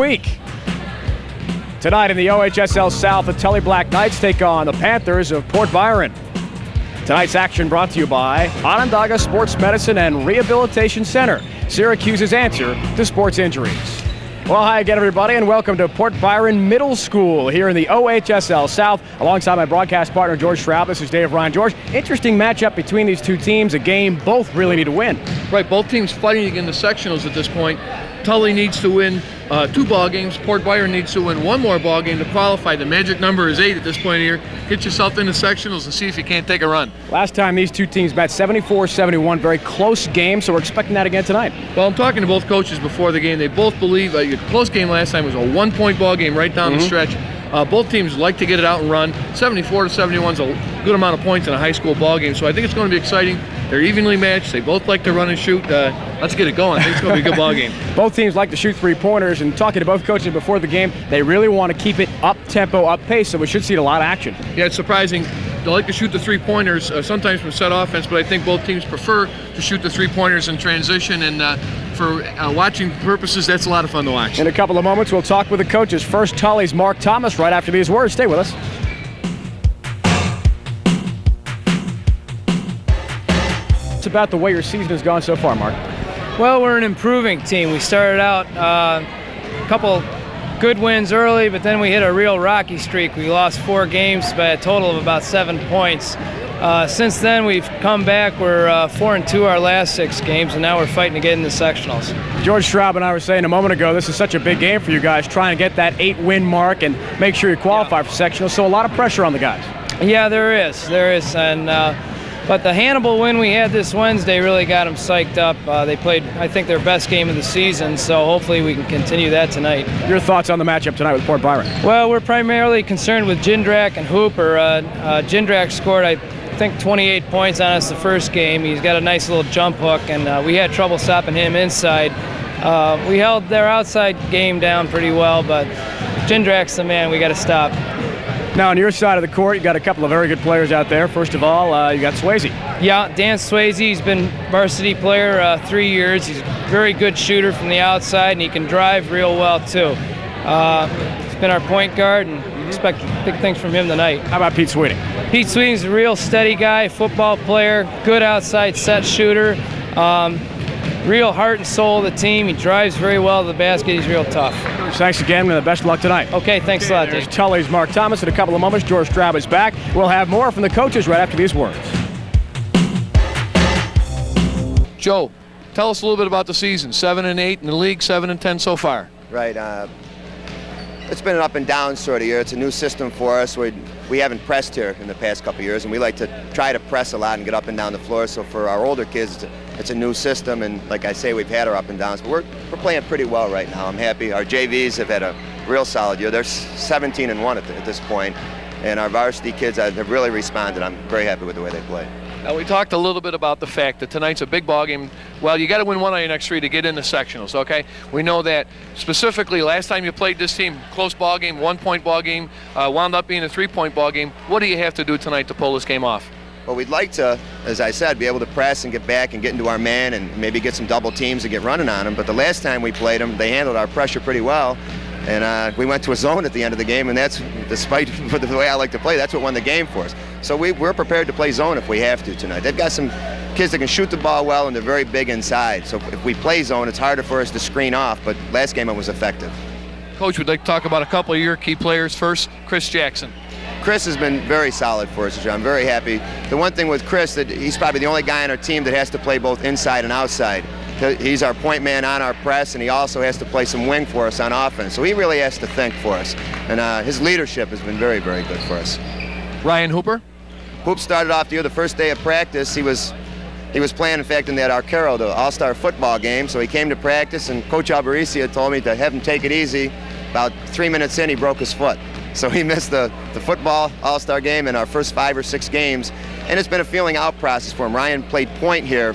Week. Tonight in the OHSL South, the Tully Black Knights take on the Panthers of Port Byron. Tonight's action brought to you by Onondaga Sports Medicine and Rehabilitation Center, Syracuse's answer to sports injuries. Well, hi again, everybody, and welcome to Port Byron Middle School here in the OHSL South. Alongside my broadcast partner, George Schraub, this is Dave Ryan. George, interesting matchup between these two teams, a game both really need to win. Right, both teams fighting in the sectionals at this point. Tully needs to win 2 ball games. Port Byron needs to win 1 more ball game to qualify. The magic number is 8 at this point here. Get yourself in the sectionals and see if you can't take a run. Last time these two teams met, 74-71, very close game, so we're expecting that again tonight. Well, I'm talking to both coaches before the game. They both believe a close game last time was a 1-point ball game right down the stretch. Both teams like to get it out and run. 74-71 is a good amount of points in a high school ball game, so I think it's going to be exciting. They're evenly matched. They both like to run and shoot. Let's get it going. I think it's going to be a good ball game. Both teams like to shoot 3-pointers, and talking to both coaches before the game, they really want to keep it up-tempo, up-pace, so we should see a lot of action. Yeah, it's surprising. They like to shoot the 3-pointers, sometimes from set offense, but I think both teams prefer to shoot the 3-pointers in transition, and for watching purposes, that's a lot of fun to watch. In a couple of moments, we'll talk with the coaches. First, Tully's Mark Thomas right after these words. Stay with us. It's about the way your season has gone so far, Mark. Well, we're an improving team. We started out a couple good wins early, but then we hit a real rocky streak. We lost 4 games by a total of about 7 points. Since then, we've come back. We're 4-2 our last 6 games, and now we're fighting to get in the sectionals. George Schraub and I were saying a moment ago, this is such a big game for you guys, trying to get that 8-win mark and make sure you qualify for sectionals. So a lot of pressure on the guys. Yeah, there is, and but the Hannibal win we had this Wednesday really got them psyched up. They played, I think, their best game of the season, so hopefully we can continue that tonight. Your thoughts on the matchup tonight with Port Byron? Well, we're primarily concerned with Jindrak and Hooper. Jindrak scored, I think, 28 points on us the first game. He's got a nice little jump hook, and we had trouble stopping him inside. We held their outside game down pretty well, but Jindrak's the man we got to stop. Now, on your side of the court, you got a couple of very good players out there. First of all, you got Swayze. Yeah, Dan Swayze. He's been varsity player 3 years. He's a very good shooter from the outside, and he can drive real well, too. He's been our point guard, and expect big things from him tonight. How about Pete Sweeting? Pete Sweeting's a real steady guy, football player, good outside set shooter, real heart and soul of the team. He drives very well to the basket. He's real tough. Thanks again, and the best of luck tonight. Okay, thanks a lot, Dave. There's Tully's Mark Thomas. In a couple of moments, George Schraub is back. We'll have more from the coaches right after these words. Joe, tell us a little bit about the season. 7-8 in the league, 7-10 so far. Right. It's been an up and down sort of year. It's a new system for us. We haven't pressed here in the past couple of years, and we like to try to press a lot and get up and down the floor. So for our older kids, it's a new system, and like I say, we've had our up and downs, but we're playing pretty well right now. I'm happy. Our JVs have had a real solid year. They're 17-1 at this point, and our varsity kids have really responded. I'm very happy with the way they play. Now, we talked a little bit about the fact that tonight's a big ball game. Well, you got to win 1 out of your next 3 to get in the sectionals, okay? We know that specifically last time you played this team, close ball game, 1-point ball game, wound up being a 3-point ball game. What do you have to do tonight to pull this game off? Well, we'd like to, as I said, be able to press and get back and get into our man and maybe get some double teams and get running on them. But the last time we played them, they handled our pressure pretty well. And we went to a zone at the end of the game, and that's, despite the way I like to play, that's what won the game for us. So we're prepared to play zone if we have to tonight. They've got some kids that can shoot the ball well, and they're very big inside. So if we play zone, it's harder for us to screen off, but last game it was effective. Coach, we'd like to talk about a couple of your key players. First, Chris Jackson. Chris has been very solid for us. I'm very happy. The one thing with Chris, that he's probably the only guy on our team that has to play both inside and outside. He's our point man on our press, and he also has to play some wing for us on offense. So he really has to think for us. And his leadership has been very, very good for us. Ryan Hooper? Hoop started off the year, the first day of practice. He was playing, in fact, in that Arcaro, the all-star football game. So he came to practice, and Coach Alberici had told me to have him take it easy. About 3 minutes in, he broke his foot. So he missed the football all-star game in our first 5 or 6 games. And it's been a feeling out process for him. Ryan played point here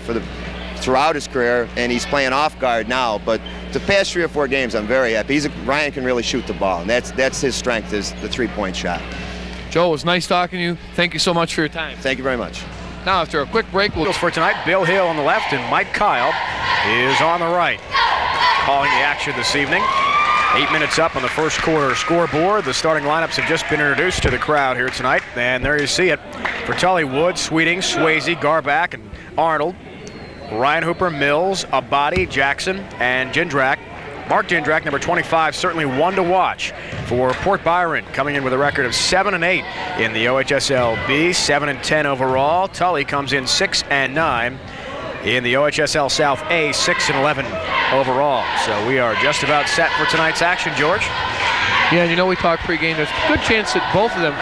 throughout his career, and he's playing off guard now. But the past 3 or 4 games, I'm very happy. Ryan can really shoot the ball, and that's his strength, is the 3-point shot. Joe, it was nice talking to you. Thank you so much for your time. Thank you very much. Now, after a quick break, we'll... For tonight, Bill Hill on the left and Mike Kyle is on the right. Calling the action this evening. 8 minutes up on the first quarter scoreboard. The starting lineups have just been introduced to the crowd here tonight. And there you see it. For Tully, Wood, Sweeting, Swayze, Garback, and Arnold. Ryan Hooper, Mills, Abadi, Jackson, and Jindrak. Mark Jindrak, number 25, certainly one to watch for Port Byron, coming in with a record of 7-8 in the OHSL B, 7-10 overall. Tully comes in 6-9 in the OHSL South A, 6-11 overall. So we are just about set for tonight's action, George. Yeah, you know, we talked pregame. There's a good chance that both of them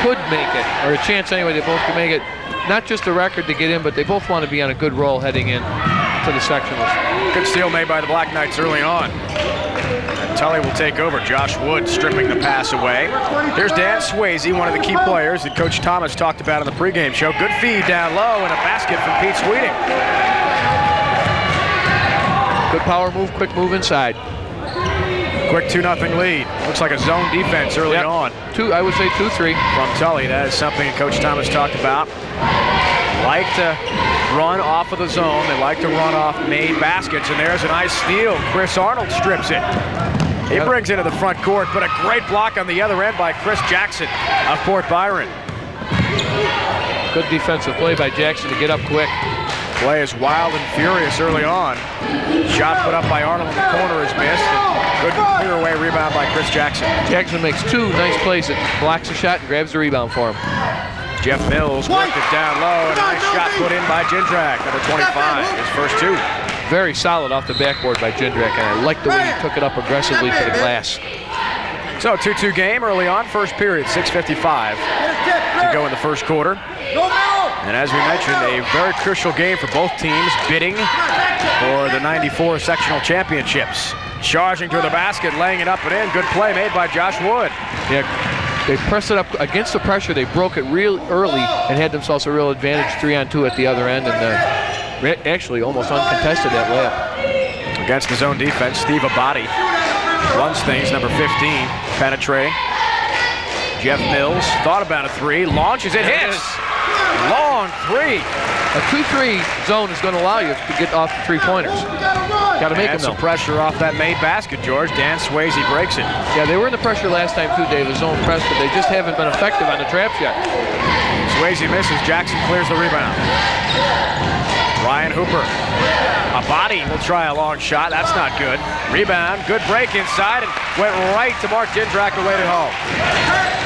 could make it, or a chance anyway that both could make it. Not just a record to get in, but they both want to be on a good roll heading in to the sectionals. Good steal made by the Black Knights early on. And Tully will take over. Josh Wood stripping the pass away. Here's Dan Swayze, one of the key players that Coach Thomas talked about in the pregame show. Good feed down low and a basket from Pete Sweeting. Good power move, quick move inside. Quick 2-0 lead. Looks like a zone defense early on. I would say 2-3. From Tully. That is something that Coach Thomas talked about. Like to run off of the zone. They like to run off made baskets. And there's a nice steal. Chris Arnold strips it. He brings it to the front court, but a great block on the other end by Chris Jackson of Port Byron. Good defensive play by Jackson to get up quick. Play is wild and furious early on. Shot put up by Arnold in the corner is missed. Good clear away rebound by Chris Jackson. Jackson makes two nice plays. It blocks the shot and grabs the rebound for him. Jeff Mills worked it down low, and a nice shot put in by Jindrak, number 25, his first two. Very solid off the backboard by Jindrak, and I like the way he took it up aggressively to the glass. So 2-2 game early on, first period, 6:55 to go in the first quarter. And as we mentioned, a very crucial game for both teams bidding for the 94 sectional championships. Charging to the basket, laying it up and in. Good play made by Josh Wood. Yeah, they pressed it up against the pressure. They broke it real early and had themselves a real advantage, 3-on-2 at the other end, and actually almost uncontested that layup. Against the zone defense, Steve Abadi runs things, number 15, penetrating. Jeff Mills thought about a three, launches it, hits. Long three. A 2-3 zone is going to allow you to get off the three-pointers. Got to make them, some pressure off that made basket, George. Dan Swayze breaks it. Yeah, they were in the pressure last time too, Dave, the zone press, but they just haven't been effective on the trap shot. Swayze misses. Jackson clears the rebound. Ryan Hooper. Abadi will try a long shot. That's not good. Rebound. Good break inside and went right to Mark Jindrak away at home.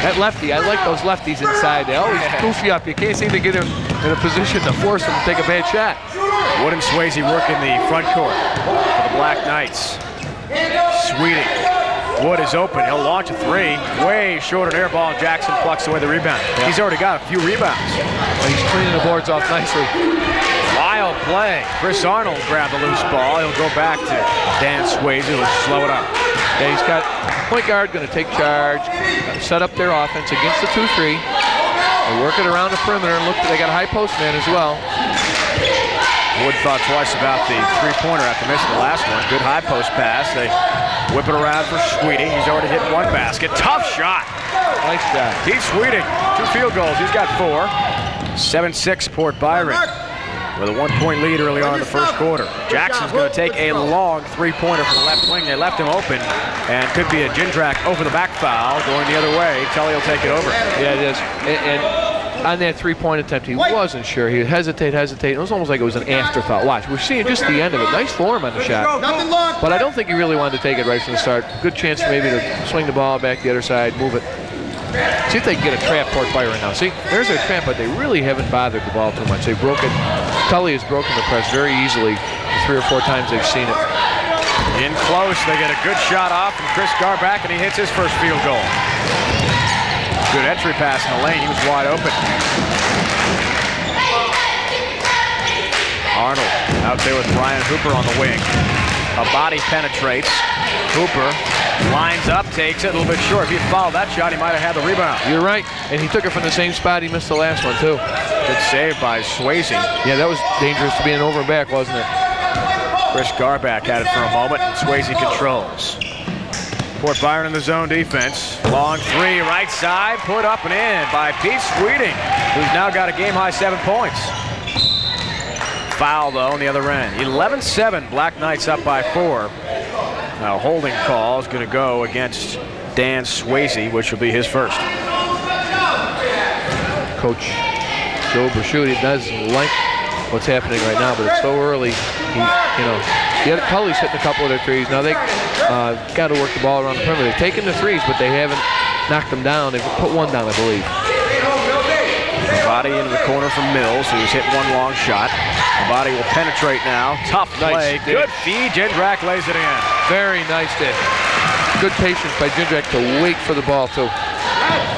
That lefty, I like those lefties inside. They always goof you up. You can't seem to get him in a position to force him to take a bad shot. Wood and Swayze work in the front court for the Black Knights. Sweeting. Wood is open. He'll launch a three. Way short an air ball, and Jackson plucks away the rebound. Yeah. He's already got a few rebounds. Well, he's cleaning the boards off nicely. Wild play. Chris Arnold grabbed the loose ball. He'll go back to Dan Swayze, who'll slow it up. Yeah, he's got point guard going to take charge, set up their offense against the 2-3. They work it around the perimeter, and look, they got a high post man as well. Wood thought twice about the three-pointer after missing the last one. Good high post pass. They whip it around for Sweeting. He's already hit one basket. Tough shot. Nice shot. Pete Sweeting, 2 field goals. He's got 4. 7-6 Port Byron with a 1-point lead early on in the first quarter. Jackson's going to take a long three-pointer from the left wing. They left him open, and could be a Jindrak over the back foul going the other way. Tully will take it over. Yeah, it is. And on that three-point attempt, he wasn't sure. He would hesitate. It was almost like it was an afterthought. Watch, we're seeing just the end of it. Nice form on the shot. But I don't think he really wanted to take it right from the start. Good chance for maybe to swing the ball back the other side, move it. See if they can get a trap Port Byron now. See, there's their trap, but they really haven't bothered the ball too much. They broke it. Tully has broken the press very easily. 3 or 4 times they've seen it. In close, they get a good shot off from Chris Garback, and he hits his first field goal. Good entry pass in the lane. He was wide open. Arnold out there with Ryan Hooper on the wing. A body penetrates. Hooper lines up, takes it a little bit short. If he had fouled that shot, he might have had the rebound. You're right, and he took it from the same spot he missed the last one, too. Good save by Swayze. Yeah, that was dangerous to be an over and back, wasn't it? Chris Garback had it for a moment, and Swayze controls. Port Byron in the zone defense. Long three, right side, put up and in by Pete Sweeting, who's now got a game-high 7 points. Foul, though, on the other end. 11-7, Black Knights up by 4. Now, holding call is going to go against Dan Swayze, which will be his first. Coach Joe Brasciuti does like what's happening right now, but it's so early. Tully's hitting a couple of their threes. Now they got to work the ball around the perimeter. They've taken the threes, but they haven't knocked them down. They've put one down, I believe. Body into the corner from Mills, who's hit one long shot. The body will penetrate now. Tough play. Nice. Good feed. Jindrak lays it in. Very nice dish. Good patience by Jindrak to wait for the ball, too.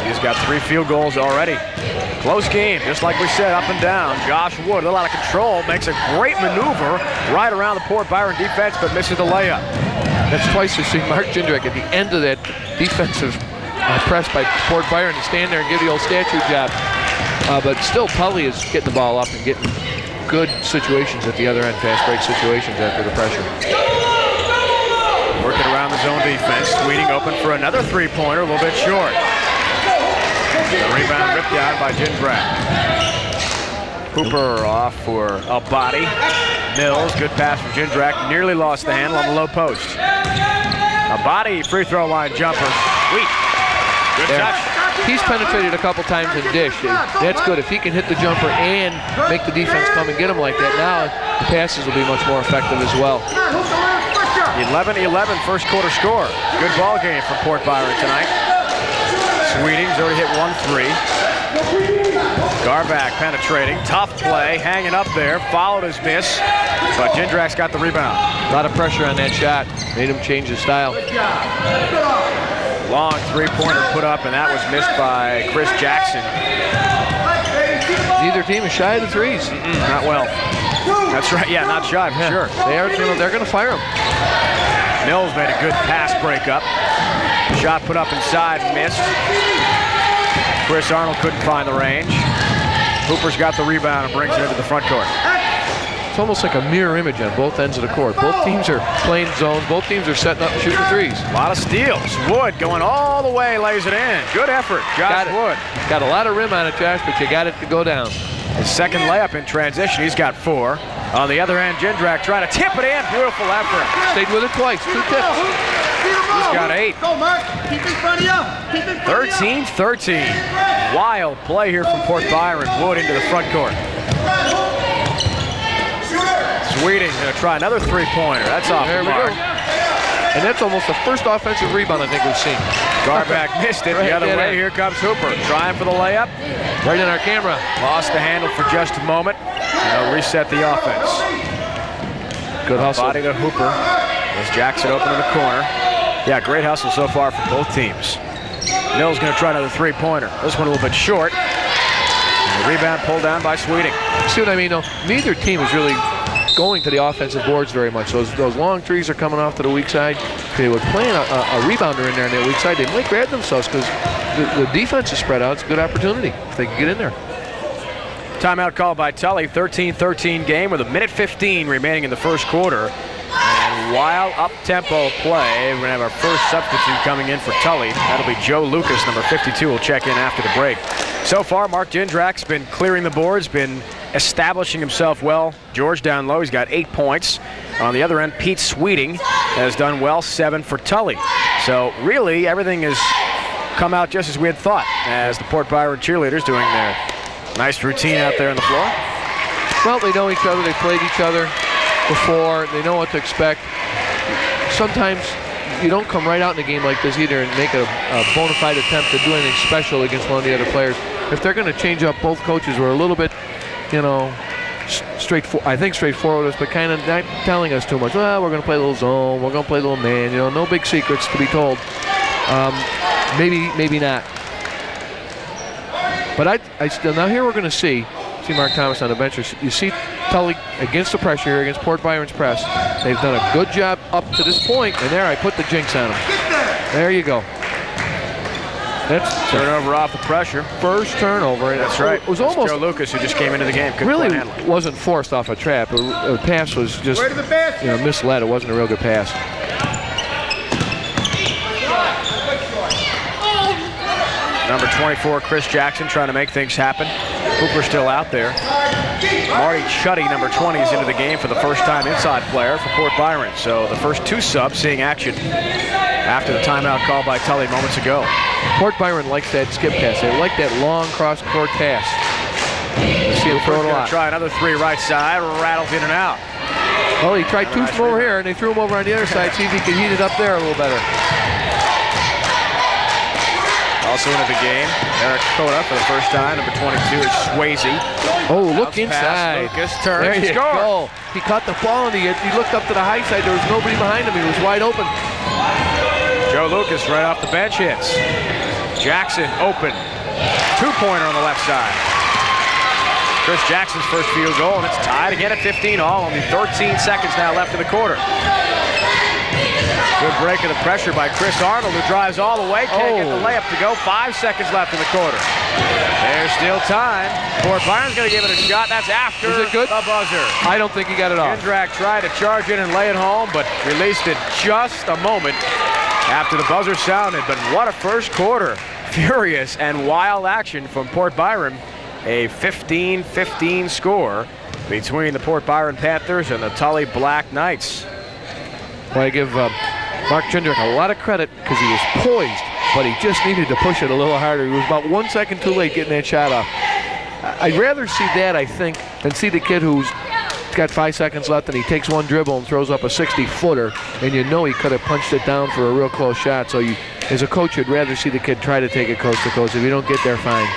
He's got 3 field goals already. Close game, just like we said, up and down. Josh Wood, a little out of control, makes a great maneuver right around the Port Byron defense, but misses the layup. That's twice we've seen Mark Jindrak at the end of that defensive press by Port Byron to stand there and give the old statue job. But still, Tully is getting the ball up and getting good situations at the other end, fast break situations after the pressure. Working around the zone defense. Sweeting open for another three-pointer, a little bit short. The rebound ripped down by Jindrak. Hooper off for a body. Mills, good pass from Jindrak. Nearly lost the handle on the low post. A body free throw line jumper. Sweet. Good touch. He's penetrated a couple times in dish. That's good. If he can hit the jumper and make the defense come and get him like that, now the passes will be much more effective as well. 11-11 first quarter score. Good ball game from Port Byron tonight. Sweeting's already hit 1 3. Garback penetrating. Tough play. Hanging up there. Followed his miss. But Jindrak's got the rebound. A lot of pressure on that shot. Made him change his style. Long three-pointer put up, and that was missed by Chris Jackson. Neither team is shy of the threes. Not well. That's right. Yeah, not shy for sure. They're going to fire him. Mills made a good pass breakup. Shot put up inside, missed. Chris Arnold couldn't find the range. Hooper's got the rebound and brings it into the front court. It's almost like a mirror image on both ends of the court. Both teams are playing zone. Both teams are setting up and shooting threes. A lot of steals. Wood going all the way, lays it in. Good effort, Josh Wood. Got a lot of rim on it, Josh, but you got it to go down. His second layup in transition. He's got 4. On the other end, Jindrak trying to tip it in. Beautiful effort. Stayed with it twice. 2 tips. He's got 8. Go, Mark. Keep in front of you. Keep in front of you. 13-13. Wild play here from Port Byron. Wood into the front court. Sweeting's going to try another three-pointer. That's off the mark. And that's almost the first offensive rebound I think we've seen. Garback missed it the other way. Here comes Hooper. Trying for the layup. Right in our camera. Lost the handle for just a moment. And they'll reset the offense. Good hustle. Body to Hooper. As Jackson open in the corner. Yeah, great hustle so far for both teams. Mills going to try another three-pointer. This one a little bit short. And the rebound pulled down by Sweeting. See what I mean, though? Neither team is really going to the offensive boards very much. Those long threes are coming off to the weak side. If they would play a rebounder in there on that weak side, they might grab themselves because the defense is spread out. It's a good opportunity if they can get in there. Timeout called by Tully. 13-13 game with 1:15 remaining in the first quarter. And while up-tempo play, we're going to have our first substitute coming in for Tully. That'll be Joe Lucas, number 52, will check in after the break. So far, Mark Jindrak's been clearing the boards, been establishing himself well. George down low, he's got 8 points. On the other end, Pete Sweeting has done well, 7 for Tully. So really, everything has come out just as we had thought, as the Port Byron cheerleaders doing their nice routine out there on the floor. Well, they know each other, they played each other before, they know what to expect. Sometimes you don't come right out in a game like this either and make a bona fide attempt to do anything special against one of the other players. If they're going to change up, both coaches were a little bit, straightforward with us, but kind of not telling us too much. Well, we're going to play a little zone, we're going to play a little man, no big secrets to be told. Maybe not. But I still, now here we're going to see Mark Thomas on the bench. You see Tully against the pressure here, against Port Byron's press. They've done a good job up to this point, and there I put the jinx on them. There you go. That's turnover off the pressure. First turnover. That's right. It was almost Joe Lucas who just came into the game. Really wasn't forced off a trap. The pass was just misled. It wasn't a real good pass. Number 24, Chris Jackson, trying to make things happen. Hooper still out there. Marty Chuddy, number 20, is into the game for the first time inside player for Port Byron. So the first two subs seeing action after the timeout called by Tully moments ago. Port Byron likes that skip pass. They like that long cross-court pass. You see him throw it a lot. Try another three right side, rattles in and out. Well, he tried two from over here, and they threw him over on the other side, see if he could heat it up there a little better. Also into the game, Eric Coda for the first time. Number 22 is Swayze. Oh, look inside. Lucas turns, there you go. He caught the ball, and he looked up to the high side. There was nobody behind him. He was wide open. Joe Lucas right off the bench hits. Jackson open. Two-pointer on the left side. Chris Jackson's first field goal, and it's tied again at 15 all. Only 13 seconds now left in the quarter. Good break of the pressure by Chris Arnold, who drives all the way. Can't get the layup to go. 5 seconds left in the quarter. There's still time. Port Byron's going to give it a shot. That's after Is it good? the buzzer. I don't think he got it off. Jindrak tried to charge in and lay it home, but released it just a moment after the buzzer sounded. But what a first quarter. Furious and wild action from Port Byron. A 15-15 score between the Port Byron Panthers and the Tully Black Knights. Well, I give Mark Jindrak a lot of credit because he was poised, but he just needed to push it a little harder. He was about 1 second too late getting that shot off. I'd rather see that, I think, than see the kid who's got 5 seconds left and he takes one dribble and throws up a 60-footer, and you know he could have punched it down for a real close shot. So you, as a coach, you'd rather see the kid try to take it coast to coast. If you don't get there, fine.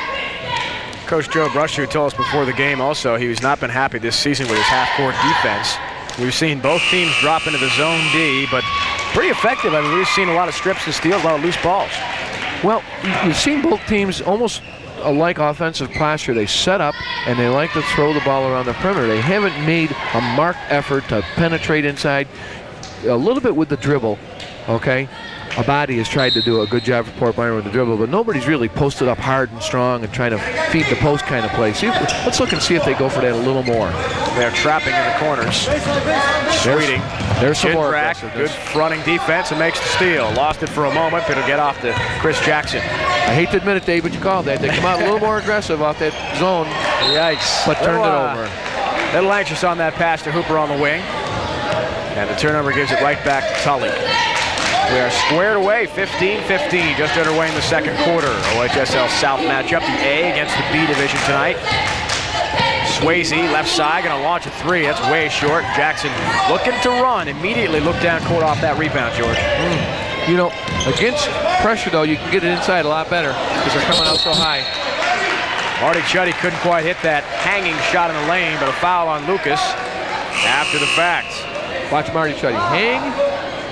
Coach Joe Brusher told us before the game also he's not been happy this season with his half-court defense. We've seen both teams drop into the zone D, but pretty effective. I mean, we've seen a lot of strips and steals, a lot of loose balls. Well, you've seen both teams almost like offensive posture. They set up and they like to throw the ball around the perimeter. They haven't made a marked effort to penetrate inside. A little bit with the dribble, okay? Abadi has tried to do a good job for Port Byron with the dribble, but nobody's really posted up hard and strong and trying to feed the post kind of play. See, let's look and see if they go for that a little more. They're trapping in the corners. Sweeting. There's some more Jindrak, good fronting defense and makes the steal. Lost it for a moment, but it'll get off to Chris Jackson. I hate to admit it, Dave, but you called that. They come out a little more aggressive off that zone. Yikes. But turned it over. Little anxious on that pass to Hooper on the wing. And the turnover gives it right back to Tully. We are squared away, 15-15, just underway in the second quarter. OHSL South matchup, the A against the B division tonight. Swayze, left side, gonna launch a three. That's way short. Jackson looking to run. Immediately look down court off that rebound, George. You know, against pressure, though, you can get it inside a lot better because they're coming out so high. Marty Chuddy couldn't quite hit that hanging shot in the lane, but a foul on Lucas after the fact. Watch Marty Chuddy hang.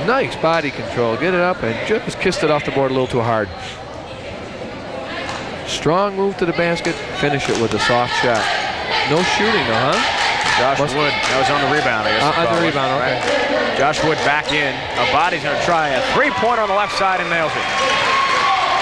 Nice body control. Get it up and just kissed it off the board a little too hard. Strong move to the basket. Finish it with a soft shot. No shooting though, huh? Josh Wood. That was on the rebound, I guess. On the rebound, okay. Josh Wood back in. Abadi's going to try a three-pointer on the left side and nails it.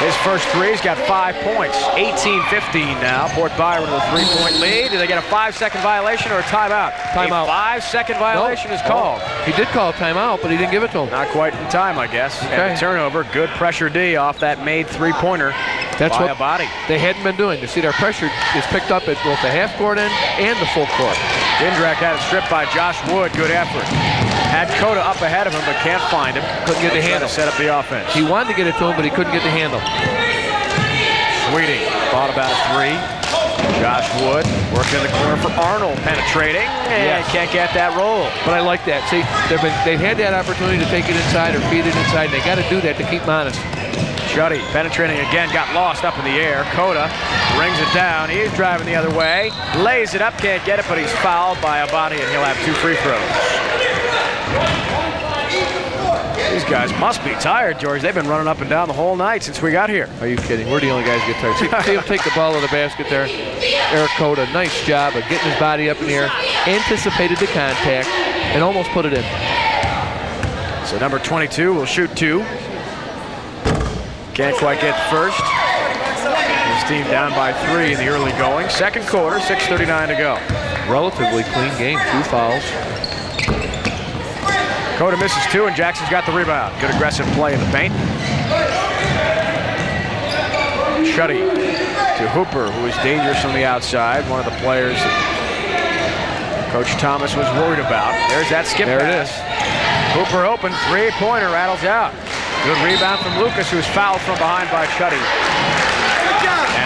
His first three, he's got 5 points. 18-15 now. Port Byron with a 3-point lead. Did they get a 5-second violation or a timeout? Timeout. A 5-second violation is called. He did call a timeout, but he didn't give it to him. Not quite in time, I guess. Okay. And the turnover, good pressure D off that made three-pointer. That's by what Abadi. They hadn't been doing. You see, their pressure is picked up at both the half-court end and the full court. Jindrak had it stripped by Josh Wood. Good effort. Had Coda up ahead of him, but can't find him. Couldn't get the handle. To set up the offense. He wanted to get it to him, but he couldn't get the handle. Sweeting thought about a three. Josh Wood working in the corner for Arnold, penetrating, and can't get that roll. But I like that. See, they've had that opportunity to take it inside or feed it inside, and they got to do that to keep them honest. Chuddy penetrating again, got lost up in the air. Coda brings it down. He's driving the other way, lays it up, can't get it, but he's fouled by Abadi, and he'll have 2 free throws. These guys must be tired, George. They've been running up and down the whole night since we got here. Are you kidding? We're the only guys who get tired. See him take the ball to the basket there. Eric Coda, nice job of getting his body up in the air, anticipated the contact, and almost put it in. So number 22 will shoot 2. Can't quite get first. His team down by 3 in the early going. Second quarter, 6:39 to go. Relatively clean game, 2 fouls. Coda misses 2, and Jackson's got the rebound. Good aggressive play in the paint. Chuddy to Hooper, who is dangerous from the outside. One of the players that Coach Thomas was worried about. There's that skip There pass. it is. Hooper open, three-pointer rattles out. Good rebound from Lucas, who's fouled from behind by Chuddy.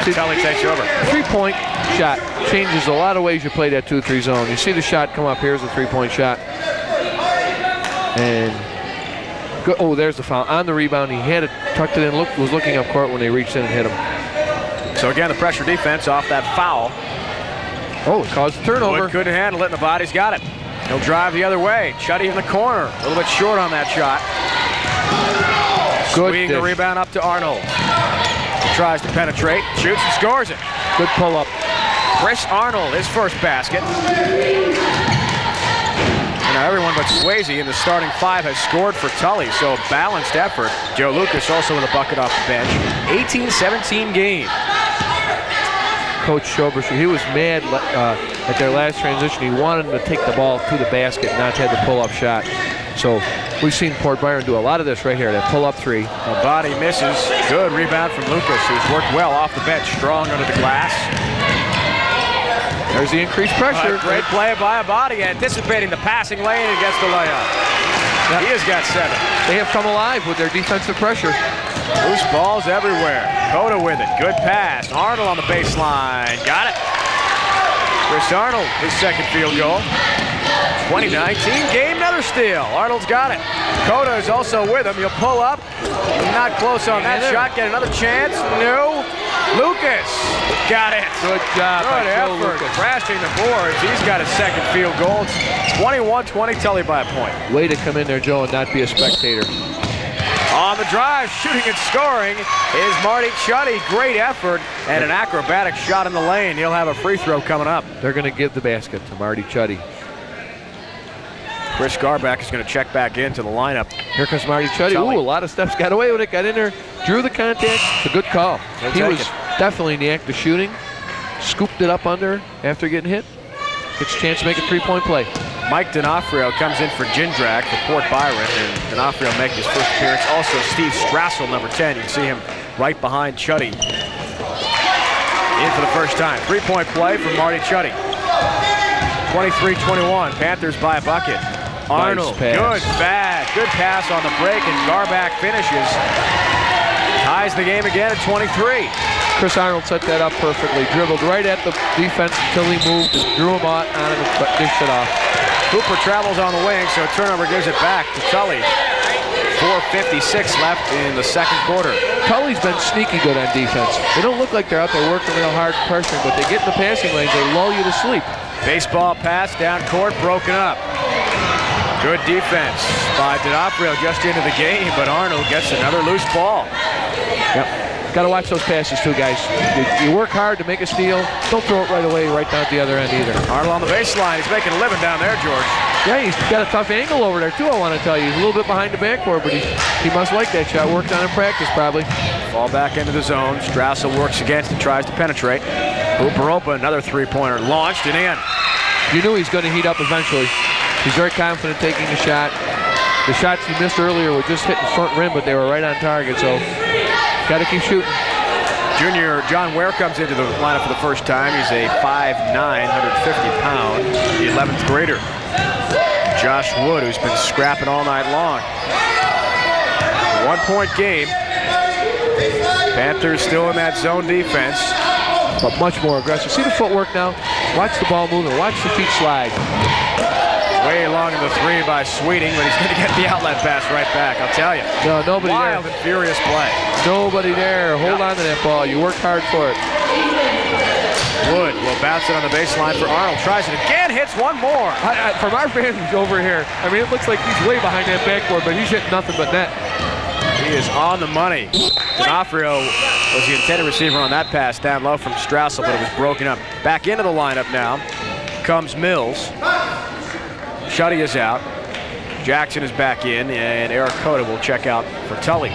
And Tully takes over. 3-point shot changes a lot of ways you play that 2-3 zone. You see the shot come up. Here's the 3-point shot. And oh, there's the foul. On the rebound, he had it, tucked it in, was looking up court when they reached in and hit him. So again, the pressure defense off that foul. Oh, it caused a turnover. Wood couldn't handle it, and the body's got it. He'll drive the other way. Chuddy in the corner. A little bit short on that shot. Good Swinging the dish. rebound up to Arnold. He tries to penetrate, shoots and scores it. Good pull-up. Chris Arnold, his first basket. And now everyone but Swayze in the starting five has scored for Tully, so balanced effort. Joe Lucas also with a bucket off the bench. 18-17 game. Coach Schober, he was mad at their last transition. He wanted them to take the ball to the basket, not to have the pull-up shot. So we've seen Port Byron do a lot of this right here, that pull-up three. The body misses. Good rebound from Lucas, who's worked well off the bench, strong under the glass. There's the increased pressure. Great play by a body, anticipating the passing lane and gets the layup. Yep. He has got 7. They have come alive with their defensive pressure. Loose balls everywhere. Coda with it. Good pass. Arnold on the baseline. Got it. Chris Arnold, his second field goal. 2019 game, another steal. Arnold's got it. Coda is also with him. He'll pull up. Not close on that shot. Get another chance. No. Lucas got it. Good job. Good effort. Crashing the boards. He's got his second field goal. It's 21-20, Tully by a point. Way to come in there, Joe, and not be a spectator. On the drive, shooting and scoring is Marty Chuddy. Great effort and an acrobatic shot in the lane. He'll have a free throw coming up. They're going to give the basket to Marty Chuddy. Chris Garback is going to check back into the lineup. Here comes Marty Chuddy. Tully. Ooh, a lot of steps. Got away with it. Got in there. Drew the contact. It's a good call. He was definitely in the act of shooting. Scooped it up under after getting hit. Gets a chance to make a 3-point play. Mike D'Onofrio comes in for Jindrak for Port Byron, and D'Onofrio making his first appearance. Also Steve Strassel, number 10. You can see him right behind Chuddy. In for the first time. 3-point play from Marty Chuddy. 23-21. Panthers by a bucket. Arnold, nice pass. Good pass on the break, and Garback finishes. Ties the game again at 23. Chris Arnold set that up perfectly. Dribbled right at the defense until he moved, just drew him out on him, but dished it off. Hooper travels on the wing, so a turnover gives it back to Tully. 4:56 left in the second quarter. Tully's been sneaky good on defense. They don't look like they're out there working real hard pressuring, but they get in the passing lanes, they lull you to sleep. Baseball pass down court, broken up. Good defense by D'Onofrio just into the game, but Arnold gets another loose ball. Yep. Got to watch those passes too, guys. You work hard to make a steal. Don't throw it right away, right down at the other end either. Arnold on the baseline. He's making a living down there, George. Yeah, he's got a tough angle over there too, I want to tell you. He's a little bit behind the backboard, but he must like that shot. Worked on in practice probably. Fall back into the zone. Strassel works against it, tries to penetrate. Hooper open, another three-pointer launched and in. You knew he's going to heat up eventually. He's very confident taking the shot. The shots he missed earlier were just hitting front rim, but they were right on target, so got to keep shooting. Junior John Ware comes into the lineup for the first time. He's a 5'9", 150-pound, the 11th grader. Josh Wood, who's been scrapping all night long. 1-point game. Panthers still in that zone defense, but much more aggressive. See the footwork now? Watch the ball moving. Watch the feet slide. Way long in the three by Sweeting, but he's going to get the outlet pass right back, I'll tell you. No, nobody Wild there. And furious play. Nobody there. Hold on to that ball. You worked hard for it. Wood will bounce it on the baseline for Arnold. Tries it again, hits one more. From our vantage over here, I mean, it looks like he's way behind that backboard, but he's hitting nothing but net. He is on the money. D'Onofrio was the intended receiver on that pass down low from Strassel, but it was broken up. Back into the lineup now comes Mills. Chuddy is out. Jackson is back in, and Eric Coda will check out for Tully.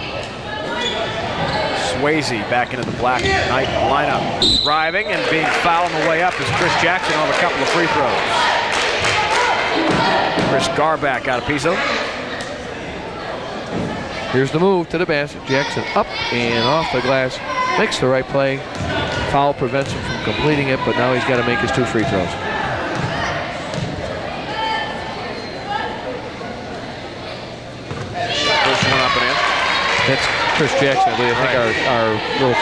Swayze back into the Black Knight lineup. Driving and being fouled on the way up is Chris Jackson on a couple of free throws. Chris Garback got a piece of him. Here's the move to the basket. Jackson up and off the glass. Makes the right play. Foul prevents him from completing it, but now he's got to make his 2 free throws. That's Chris Jackson, I believe. I think our little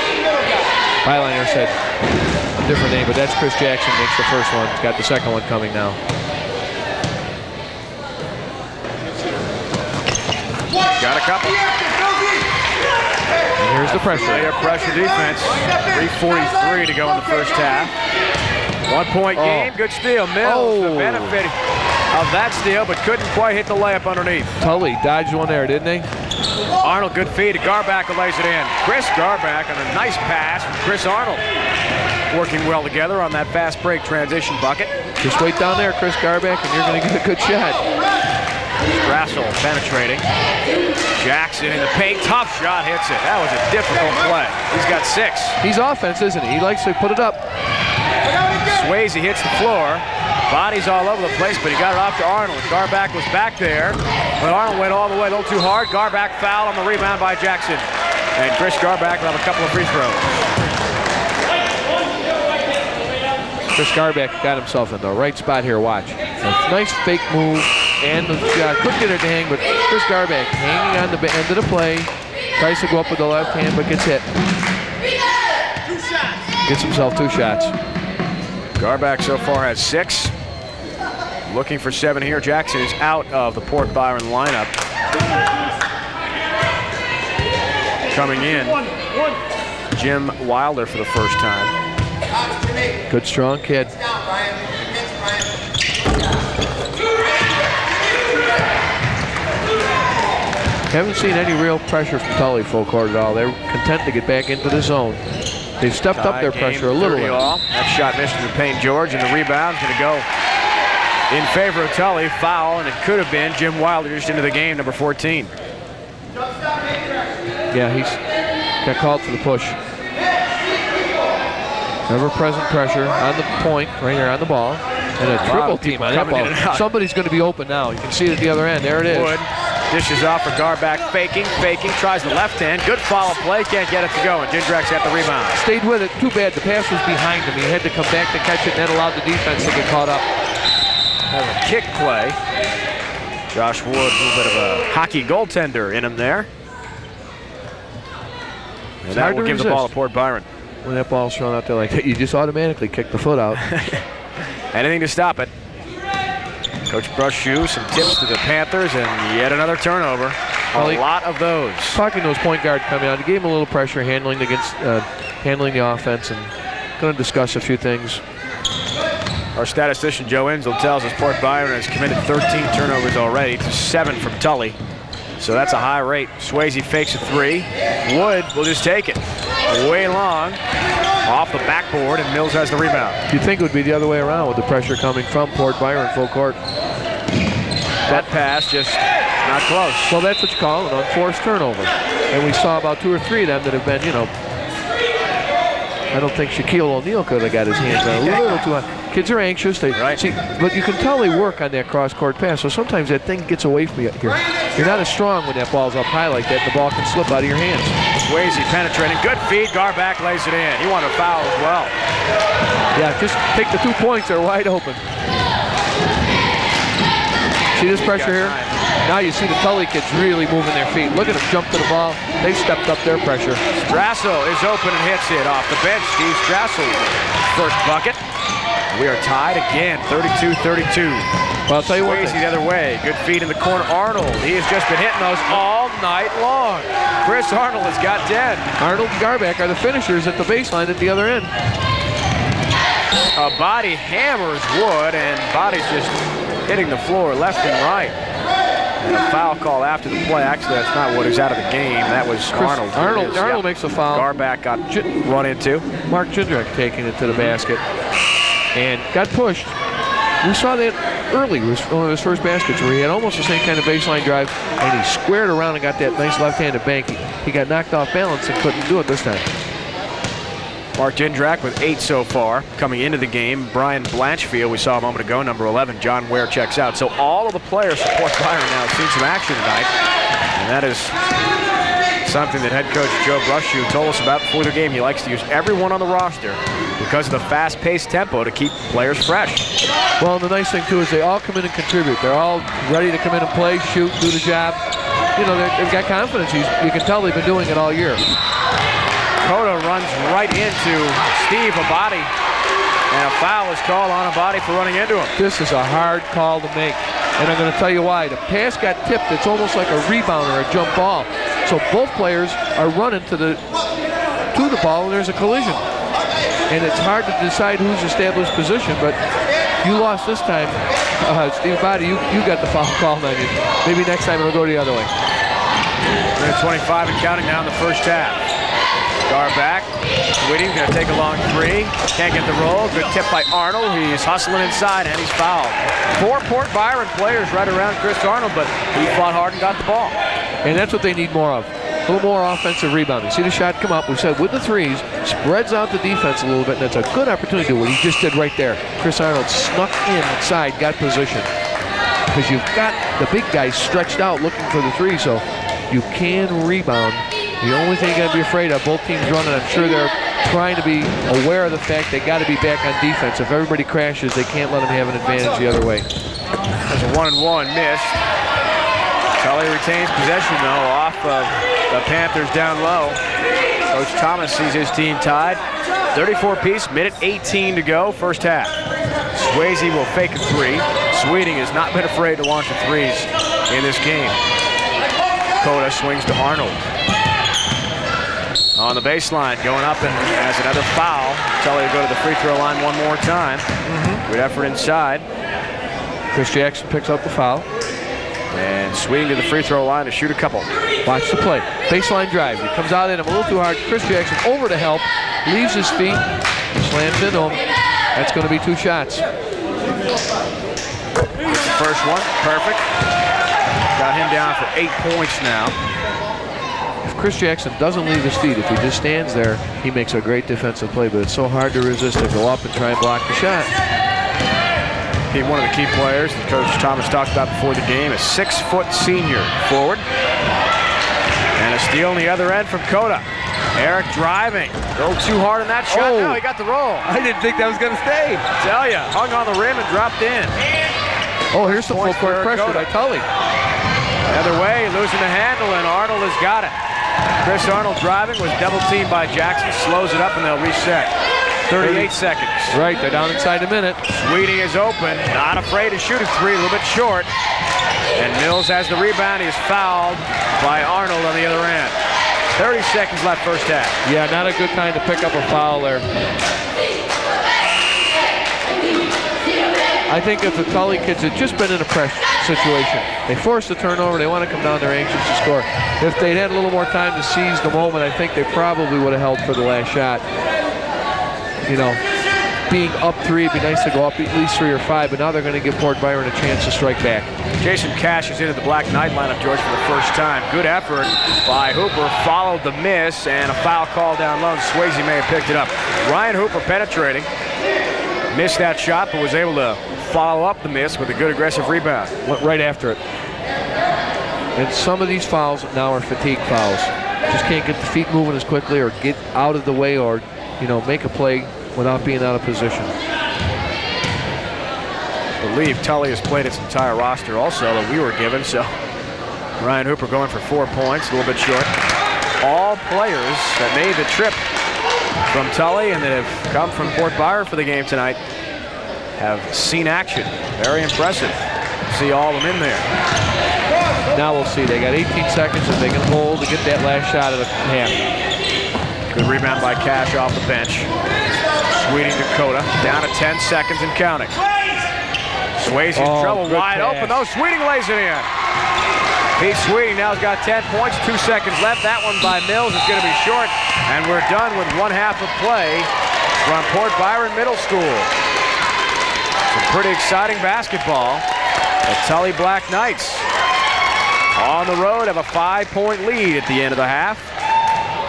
byliner said a different name, but that's Chris Jackson makes the first one. He's got the second one coming now. Got a couple. And here's the pressure. Player pressure defense. 3:43 to go in the first half. 1 point game. Good steal. Mills, the benefit of that steal, but couldn't quite hit the layup underneath. Tully dodged one there, didn't he? Arnold, good feed to Garback, who lays it in. Chris Garback on a nice pass from Chris Arnold. Working well together on that fast break transition bucket. Just wait down there, Chris Garback, and you're going to get a good shot. Strassel penetrating. Jackson in the paint. Tough shot, hits it. That was a difficult play. He's got 6. He's offense, isn't he? He likes to put it up. Swayze hits the floor. Bodies all over the place, but he got it off to Arnold. Garback was back there, but Arnold went all the way a little too hard. Garback fouled on the rebound by Jackson. And Chris Garback will have a couple of free throws. Chris Garback got himself in the right spot here, watch. A nice fake move, and the shot couldn't get it to hang, but Chris Garback hanging on the end of the play, tries to go up with the left hand, but gets hit. Gets himself 2 shots. Garback so far has 6. Looking for 7 here. Jackson is out of the Port Byron lineup. Coming in, Jim Wilder for the first time. Good, strong kid. Haven't seen any real pressure from Tully full court at all. They're content to get back into the zone. They've stepped up their pressure a little. That shot missed in the paint, George, and the rebound's going to go in favor of Tully. Foul, and it could have been Jim Wilder just into the game, number 14. Yeah, he's got called for the push. Ever-present pressure on the point, right here on the ball. And a triple team on that ball. Somebody's going to be open now. You can see it at the other end. There it is. Wood dishes off for Garback, faking, tries the left hand. Good follow play, can't get it to go, and Jindrak's got the rebound. Stayed with it. Too bad the pass was behind him. He had to come back to catch it, and that allowed the defense to get caught up. Has a kick play. Josh Wood, a little bit of a hockey goaltender in him there. And that will give the ball to Port Byron. When that ball's thrown out there like that, you just automatically kick the foot out. Anything to stop it. Coach Brushshoe, some tips to the Panthers, and yet another turnover. A lot of those. Talking to his point guard coming out, he gave him a little pressure handling the offense, and going to discuss a few things. Our statistician Joe Insel tells us Port Byron has committed 13 turnovers already to 7 from Tully. So that's a high rate. Swayze fakes a 3. Wood will just take it. Way long. Off the backboard, and Mills has the rebound. You'd think it would be the other way around with the pressure coming from Port Byron full court. That pass just not close. Well, that's what you call an unforced turnover. And we saw about 2 or 3 of them that have been, I don't think Shaquille O'Neal could have got his hands on it. A little too high. Kids are anxious. See, but you can tell they work on that cross-court pass. So sometimes that thing gets away from you here. You're not as strong when that ball's up high like that, and the ball can slip out of your hands. Swayze penetrating. Good feed. Garback lays it in. He wanted a foul as well. Yeah, just take the 2 points. They're wide open. See this pressure here? Now you see the Tully kids really moving their feet. Look at them jump to the ball. They've stepped up their pressure. Strassel is open and hits it off the bench. Steve Strassel, first bucket. We are tied again, 32-32. Well, I'll tell you what. Swayze the other way. Good feed in the corner. Arnold, he has just been hitting those all night long. Chris Arnold has got 10. Arnold and Garback are the finishers at the baseline at the other end. A body hammers Wood, and body's just hitting the floor left and right. And a foul call after the play. Actually, that's not Wood. He's out of the game. That was Arnold. Arnold makes a foul. Garback got run into. Mark Jindrak taking it to the basket and got pushed. We saw that early. It was one of his first baskets where he had almost the same kind of baseline drive, and he squared around and got that nice left-handed bank. He got knocked off balance and couldn't do it this time. Mark Jindrak with 8 so far. Coming into the game, Brian Blanchfield, we saw a moment ago, number 11. John Ware checks out. So all of the players for Port Byron now have seen some action tonight. And that is something that head coach Joe Brushshoe told us about before the game. He likes to use everyone on the roster because of the fast-paced tempo to keep players fresh. Well, and the nice thing, too, is they all come in and contribute. They're all ready to come in and play, shoot, do the job. they've got confidence. You can tell they've been doing it all year. Cota runs right into Steve Abadi, and a foul is called on Abadi for running into him. This is a hard call to make, and I'm going to tell you why. The pass got tipped. It's almost like a rebound or a jump ball. So both players are running to the ball, and there's a collision. And it's hard to decide who's established position, but you lost this time. Steve Abadi, you got the foul called on you. Maybe next time it'll go the other way. We're at 25 and counting now in the first half. Gar back. Sweeting's going to take a long three. Can't get the roll. Good tip by Arnold. He's hustling inside, and he's fouled. 4 Port Byron players right around Chris Arnold, but he fought hard and got the ball. And that's what they need more of. A little more offensive rebounding. See the shot come up. We said with the threes, spreads out the defense a little bit, and it's a good opportunity to do what he just did right there. Chris Arnold snuck inside, got position. Because you've got the big guys stretched out looking for the three, so you can rebound. The only thing you got to be afraid of, both teams running, I'm sure they're trying to be aware of the fact they got to be back on defense. If everybody crashes, they can't let them have an advantage the other way. There's a 1-and-1 missed. Tully retains possession, though, off of the Panthers down low. Coach Thomas sees his team tied. 34-piece, minute 18 to go, first half. Swayze will fake a three. Sweeting has not been afraid to launch the threes in this game. Cota swings to Arnold. On the baseline, going up and has another foul. Tully will go to the free throw line one more time. Good effort inside. Chris Jackson picks up the foul. And Sweeting to the free throw line to shoot a couple. Watch the play. Baseline drive. He comes out in him a little too hard. Chris Jackson over to help. Leaves his feet. Slams into him. That's going to be 2 shots. It's the first one. Perfect. Got him down for 8 points now. If Chris Jackson doesn't leave his feet, if he just stands there, he makes a great defensive play, but it's so hard to resist to go up and try and block the shot. He's one of the key players that Coach Thomas talked about before the game, a 6-foot senior forward. And a steal on the other end from Cota. Eric driving. A little too hard on that shot. No, he got the roll. I didn't think that was going to stay. Tell ya, hung on the rim and dropped in. Oh, here's some full court pressure by Tully. The other way, losing the handle, and Arnold has got it. Chris Arnold driving, was double teamed by Jackson, slows it up, and they'll reset. 38 seconds. Right, they're down inside a minute. Sweeting is open, not afraid to shoot a three, a little bit short. And Mills has the rebound. He is fouled by Arnold on the other end. 30 seconds left first half. Yeah, not a good time to pick up a foul there. I think if the Tully kids had just been in a press situation, they forced the turnover, they want to come down, they're anxious to score. If they'd had a little more time to seize the moment, I think they probably would have held for the last shot. You know, being up 3, it'd be nice to go up at least 3 or 5, but now they're going to give Port Byron a chance to strike back. Jason Cash is into the Black Knight lineup, George, for the first time. Good effort by Hooper, followed the miss, and a foul call down low. Swayze may have picked it up. Ryan Hooper penetrating. Missed that shot, but was able to follow up the miss with a good aggressive rebound. Went right after it. And some of these fouls now are fatigue fouls. Just can't get the feet moving as quickly or get out of the way or, you know, make a play without being out of position. I believe Tully has played its entire roster also that we were given, so Ryan Hooper going for 4 points, a little bit short. All players that made the trip from Tully and that have come from Port Byron for the game tonight have seen action. Very impressive. See all of them in there. Now we'll see. They got 18 seconds if they can hold to get that last shot of the half. Good rebound by Cash off the bench. Sweeting to Cota. Down to 10 seconds and counting. Swayze in trouble. Wide open though. Sweeting lays it in. Pete Sweeting now's got 10 points. 2 seconds left. That one by Mills is going to be short. And we're done with 1 half of play from Port Byron Middle School. Some pretty exciting basketball. The Tully Black Knights on the road have a 5-point lead at the end of the half.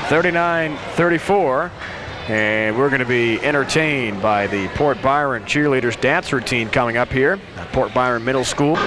39-34. And we're going to be entertained by the Port Byron cheerleaders dance routine coming up here at Port Byron Middle School.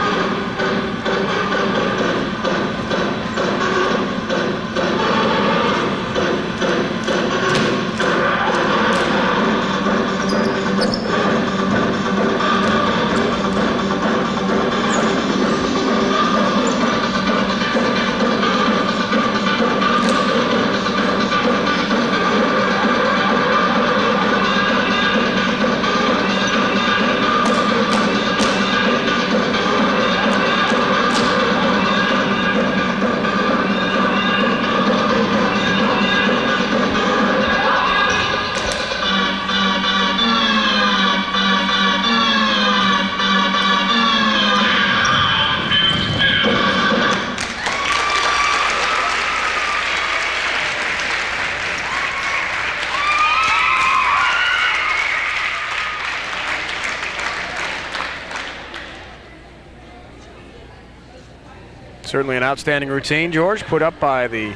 Certainly an outstanding routine, George, put up by the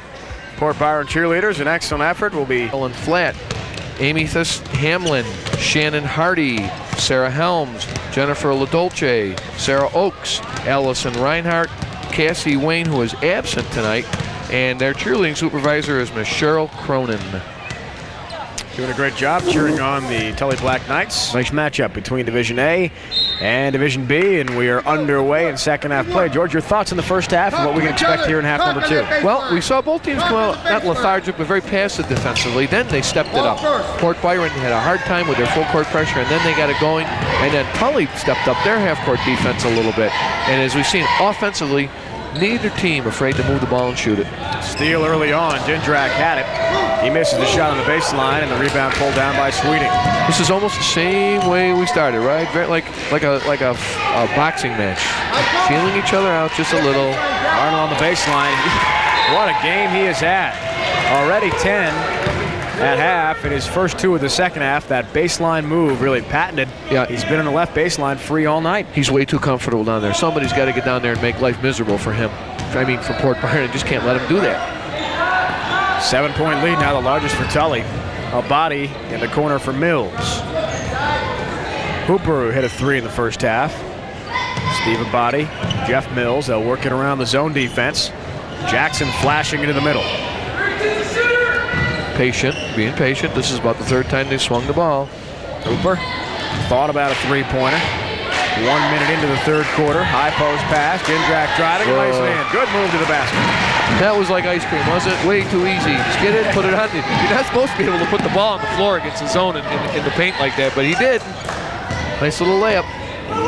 Port Byron cheerleaders. An excellent effort will be Ellen Flatt, Amy Hamlin, Shannon Hardy, Sarah Helms, Jennifer LaDolce, Sarah Oakes, Allison Reinhardt, Cassie Wayne, who is absent tonight, and their cheerleading supervisor is Miss Cheryl Cronin. Doing a great job cheering on the Tully Black Knights. Nice matchup between Division A and Division B, and we are underway in second half play. George, your thoughts in the first half and what we can expect here in half number 2? Well, we saw both teams come out not lethargic, but very passive defensively. Then they stepped it up. Port Byron had a hard time with their full court pressure, and then they got it going. And then Tully stepped up their half court defense a little bit. And as we've seen offensively, neither team afraid to move the ball and shoot it. Steal early on. Jindrak had it. He misses the shot on the baseline, and the rebound pulled down by Sweeting. This is almost the same way we started, right? Very like a boxing match. Feeling each other out just a little. Arnold on the baseline. What a game he has had. Already 10 at half in his first 2 of the second half. That baseline move really patented. Yeah. He's been on the left baseline free all night. He's way too comfortable down there. Somebody's got to get down there and make life miserable for him. I mean, for Port Byron, just can't let him do that. 7-point lead now, the largest for Tully. A body in the corner for Mills. Hooper hit a 3 in the first half. Steve Abadi, Jeff Mills, they'll work it around the zone defense. Jackson flashing into the middle. Patient, being patient. This is about the 3rd time they swung the ball. Hooper thought about a 3-pointer. 1 minute into the 3rd quarter. High post pass. Jindrak driving, lays it in. Good move to the basket. That was like ice cream, wasn't it? Way too easy. Just get it, put it on. You're not supposed to be able to put the ball on the floor against the zone in the paint like that, but he did. Nice little layup.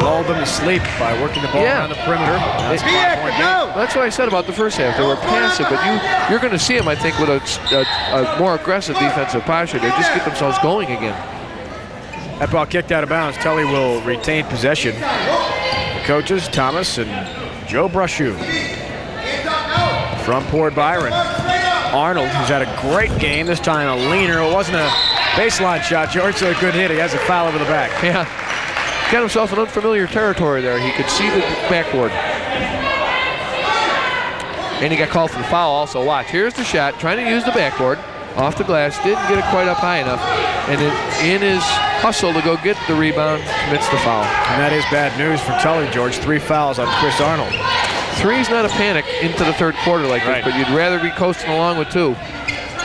Lulled them to sleep by working the ball around the perimeter. That's a 5-point lead. That's what I said about the first half. They were passive, but you're going to see them, I think, with a more aggressive defensive posture. They just get themselves going again. That ball kicked out of bounds. Tully will retain possession. The coaches, Thomas and Joe Brushu. From Port Byron. Arnold, who's had a great game, this time a leaner. It wasn't a baseline shot. George, so a good hit. He has a foul over the back. Yeah. Got himself in unfamiliar territory there. He could see the backboard. And he got called for the foul also. Watch, here's the shot, trying to use the backboard. Off the glass, didn't get it quite up high enough. And in his hustle to go get the rebound, commits the foul. And that is bad news for Tully, George. 3 fouls on Chris Arnold. 3's not a panic into the 3rd quarter like this, but you'd rather be coasting along with 2.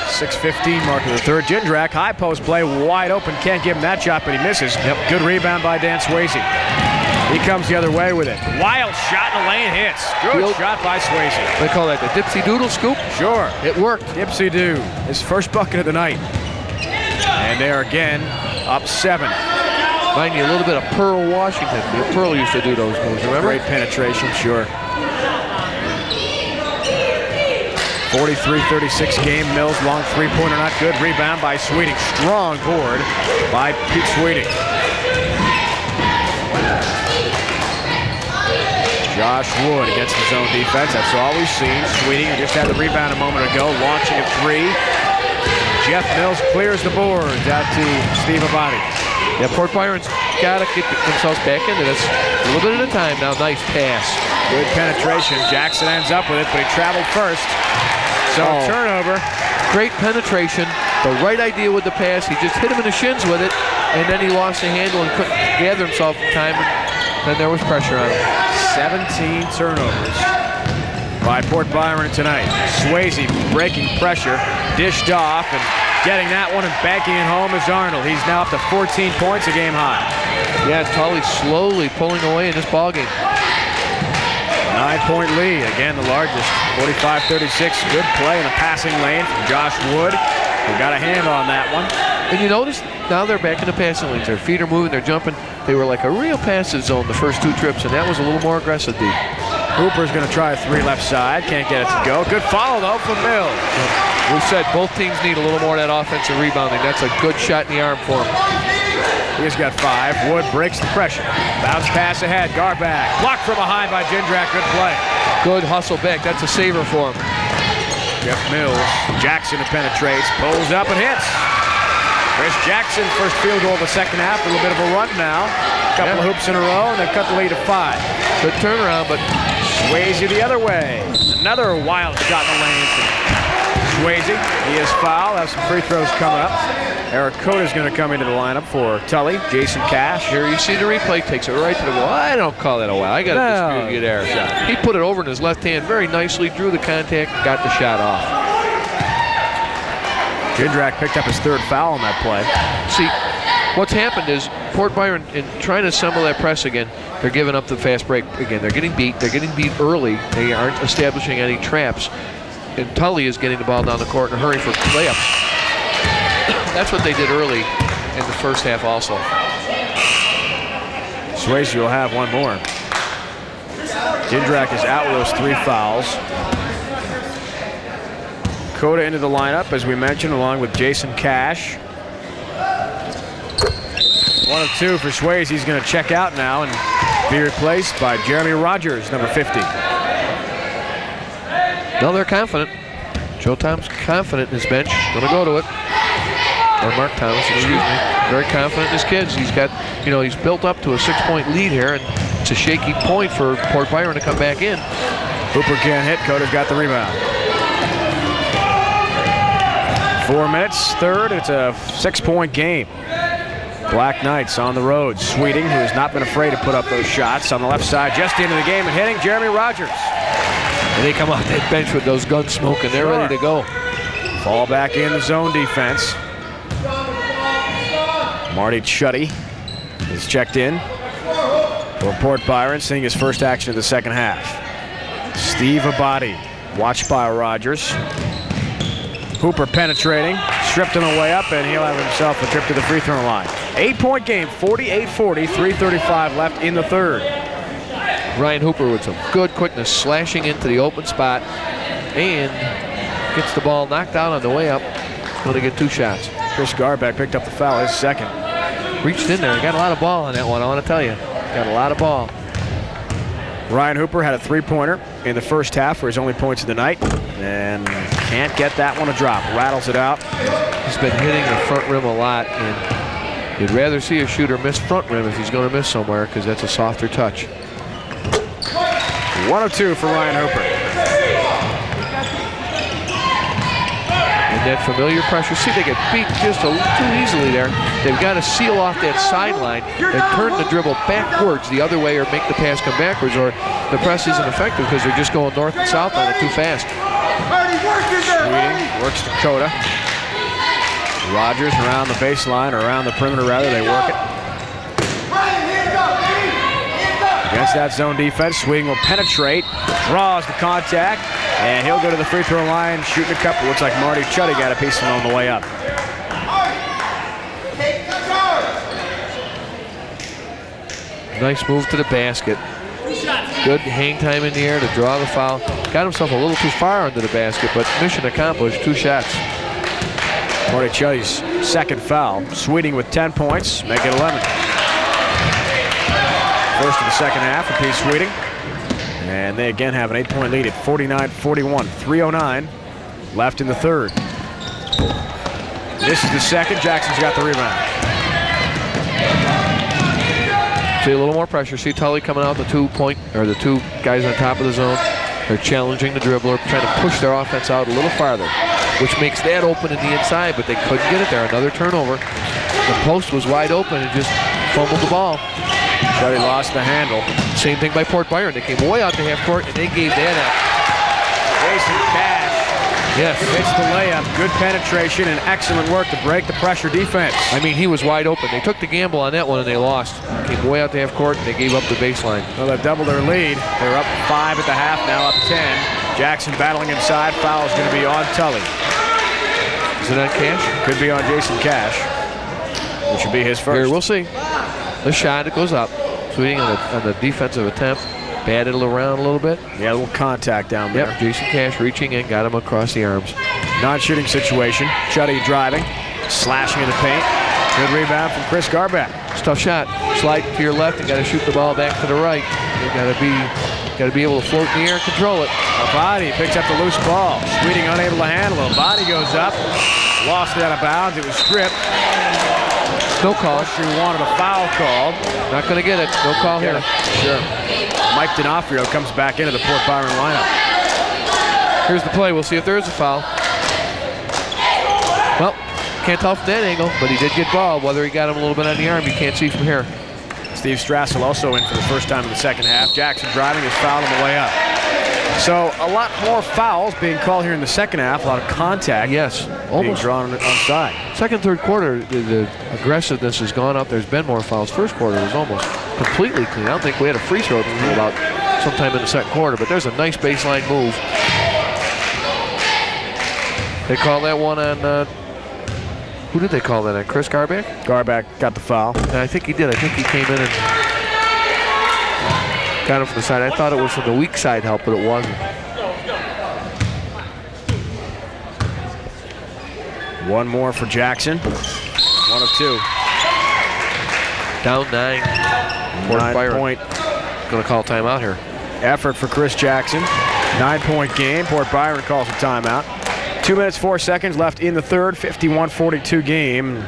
6:15 mark of the 3rd. Jindrak, high post play, wide open. Can't give him that shot, but he misses. Good rebound by Dan Swayze. He comes the other way with it. Wild shot in the lane, hits. Good shot by Swayze. They call that the dipsy doodle scoop? Sure. It worked. Dipsy doo. His first bucket of the night. And they're again up 7. Mind you, a little bit of Pearl Washington. Pearl used to do those moves, remember? Great penetration, sure. 43-36 game. Mills, long 3-pointer, not good. Rebound by Sweeting. Strong board by Pete Sweeting. Josh Wood against the zone defense. That's all we've seen. Sweeting just had the rebound a moment ago, launching a 3. Jeff Mills clears the boards out to Steve Abadi. Yeah, Port Byron's got to get themselves back into this a little bit at a time now. Nice pass. Good penetration. Jackson ends up with it, but he traveled first. So turnover. Great penetration. The right idea with the pass. He just hit him in the shins with it, and then he lost the handle and couldn't gather himself in time. And then there was pressure on him. 17 turnovers by Port Byron tonight. Swayze breaking pressure, dished off, and getting that one and banking it home is Arnold. He's now up to 14 points, a game high. Yeah, Tully slowly pulling away in this ballgame. 9-point lead, again the largest, 45-36. Good play in the passing lane from Josh Wood. We got a hand on that one. And you notice now they're back in the passing lanes. Their feet are moving, they're jumping. They were like a real passive zone the first 2 trips, and that was a little more aggressive, D. Hooper's going to try a 3 left side. Can't get it to go. Good follow, though, from Mills. We said both teams need a little more of that offensive rebounding. That's a good shot in the arm for him. He's got 5. Wood breaks the pressure. Bounce pass ahead. Garback. Blocked from behind by Jindrak. Good play. Good hustle back. That's a saver for him. Jeff Mills. Jackson penetrates. Pulls up and hits. Chris Jackson, first field goal of the second half. A little bit of a run now. Couple of hoops in a row, and they've cut the lead to 5. Good turnaround, but Swayze the other way. Another wild shot in the lane from Swayze. He is fouled. Have some free throws coming up. Eric Coda's going to come into the lineup for Tully. Jason Cash. Here you see the replay, takes it right to the goal. I don't call that a foul. I got to dispute you there. He put it over in his left hand very nicely, drew the contact, got the shot off. Jindrak picked up his third foul on that play. See, what's happened is Port Byron, in trying to assemble that press again, they're giving up the fast break again. They're getting beat. They're getting beat early. They aren't establishing any traps. And Tully is getting the ball down the court in a hurry for layups. That's what they did early in the first half also. Swayze will have one more. Jindrak is out with those 3 fouls. Coda into the lineup, as we mentioned, along with Jason Cash. 1 of 2 for Swayze. He's going to check out now and be replaced by Jeremy Rogers, number 50. No, they're confident. Joe Tom's confident in his bench. Going to go to it. Or Mark Thomas, excuse me. Very confident in his kids. He's got, he's built up to a 6-point lead here, and it's a shaky point for Port Byron to come back in. Hooper can't hit. Coda's got the rebound. 4 minutes, third. It's a 6-point game. Black Knights on the road. Sweeting, who has not been afraid to put up those shots on the left side, just into the game and hitting Jeremy Rogers. And they come off that bench with those guns smoking. They're ready to go. Fall back in the zone defense. Marty Chuddy is checked in for Port Byron, seeing his first action of the second half. Steve Abadi, watched by Rogers. Hooper penetrating, stripped on the way up, and he'll have himself a trip to the free throw line. 8-point game, 48-40, 3:35 left in the third. Ryan Hooper with some good quickness, slashing into the open spot, and gets the ball knocked out on the way up. Going to get 2 shots. Chris Garbeck picked up the foul, his second. Reached in there, got a lot of ball on that one, I want to tell you. Got a lot of ball. Ryan Hooper had a 3-pointer in the first half for his only points of the night, and can't get that one to drop. Rattles it out. He's been hitting the front rim a lot, and you'd rather see a shooter miss front rim if he's going to miss somewhere, because that's a softer touch. 1 of 2 for Ryan Hooper. And that familiar pressure. See, they get beat just a little too easily there. They've got to seal off that sideline and turn the dribble backwards the other way, or make the pass come backwards, or the press isn't effective because they're just going north and south on it too fast. Sweeting works to Coda. Rogers around the baseline, or around the perimeter rather, they work it. Against that zone defense, Sweeting will penetrate, draws the contact, and he'll go to the free throw line, shooting a couple. Looks like Marty Chuddy got a piece of him on the way up. Nice move to the basket. Good hang time in the air to draw the foul. Got himself a little too far under the basket, but mission accomplished. 2 shots. Marty Chuddy's second foul. Sweeting with 10 points, make it 11. First of the second half, a piece Sweeting. And they again have an 8-point lead at 49-41. 3:09 left in the third. This is the second. Jackson's got the rebound. See a little more pressure. See Tully coming out, the 2-point, or the 2 guys on top of the zone. They're challenging the dribbler, trying to push their offense out a little farther, which makes that open in the inside, but they couldn't get it there. Another turnover. The post was wide open and just fumbled the ball. Chuddy lost the handle. Same thing by Port Byron. They came way out to half court and they gave that up. Jason Cash. Yes. Hits the layup. Good penetration and excellent work to break the pressure defense. I mean, he was wide open. They took the gamble on that one and they lost. Came way out to half court and they gave up the baseline. Well, they've doubled their lead. They're up 5 at the half, now up 10. Jackson battling inside. Foul is going to be on Tully. Is it on Cash? Could be on Jason Cash, which would be his first. Here, we'll see. The shot, it goes up. Sweeting on the defensive attempt. Batted it around a little bit. Yeah, a little contact down there. Yep, Jason Cash reaching in, got him across the arms. Non-shooting situation. Chuddy driving, slashing in the paint. Good rebound from Chris Garbeck. It's a tough shot. Slide to your left and got to shoot the ball back to the right. You got to be able to float in the air and control it. Abadi picks up the loose ball. Sweeting unable to handle it. Abadi goes up, lost it out of bounds. It was stripped. No call. She wanted a foul called. Not going to get it. No call here. Sure. Mike D'Onofrio comes back into the Port Byron lineup. Here's the play. We'll see if there is a foul. Well, can't tell from that angle, but he did get ball. Whether he got him a little bit on the arm, you can't see from here. Steve Strassel also in for the first time in the second half. Jackson driving his foul on the way up. So a lot more fouls being called here in the second half. A lot of contact. Yes, Almost drawn on side. Second, third quarter, the aggressiveness has gone up. There's been more fouls. First quarter was almost completely clean. I don't think we had a free throw until about sometime in the second quarter, but there's a nice baseline move. They call that one on, who did they call that on? Chris Garback? Garback got the foul. And I think he did. I think he came in and got him from the side. I thought it was from the weak side help, but it wasn't. One more for Jackson. 1 of 2. Down 9. 9 point. Going to call timeout here. Effort for Chris Jackson. 9-point game. Port Byron calls a timeout. 2 minutes, 4 seconds left in the third. 51-42 game.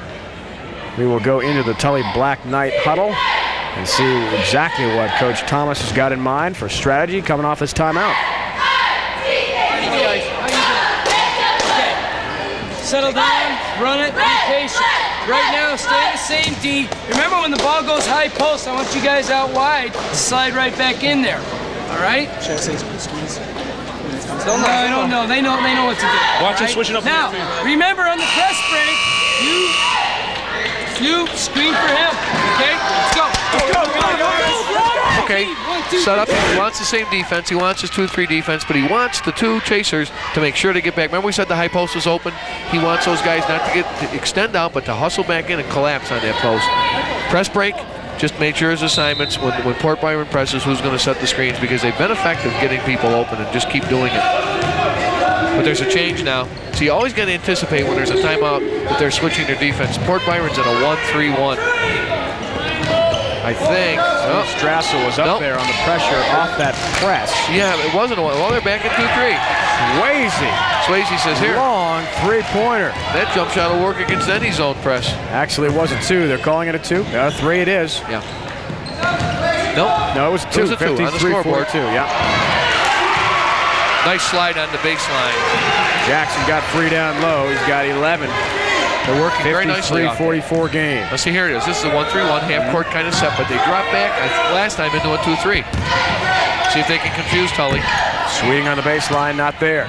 We will go into the Tully Black Knight huddle and see exactly what Coach Thomas has got in mind for strategy coming off this timeout. Settle down, run it, be patient. Right now, stay the same D. Remember, when the ball goes high post, I want you guys out wide to slide right back in there. All right? Should I say squeeze? No, I don't know. They know what to do. Watch him right? switching up. Now, remember on the press break, you screen for him. Okay? Let's go. Okay, set up. He wants the same defense. He wants his 2-3 defense, but he wants the 2 chasers to make sure to get back. Remember we said the high post was open? He wants those guys not to extend out, but to hustle back in and collapse on that post. Press break. Just made sure his assignments, when Port Byron presses, who's going to set the screens, because they've been effective getting people open and just keep doing it. But there's a change now. So you always got to anticipate when there's a timeout that they're switching their defense. Port Byron's at a 1-3-1. I think. Oh, Strassel was up there on the pressure off that press. Yeah, it wasn't a one. Well, they're back at 2-3. Swayze says here. Long three-pointer. That jump shot will work against any zone press. Actually, it was a 2. They're calling it a 2. 3 it is. Yeah. Nope. No, it was a 2. It was a 2 on the scoreboard. 53-42, yeah. Nice slide on the baseline. Jackson got 3 down low. He's got 11. They're working very nicely. 53-44 game. Let's see, here it is. This is a 1-3-1 half-court kind of set, but they drop back last time into a 2-3. See if they can confuse Tully. Sweeting on the baseline, not there.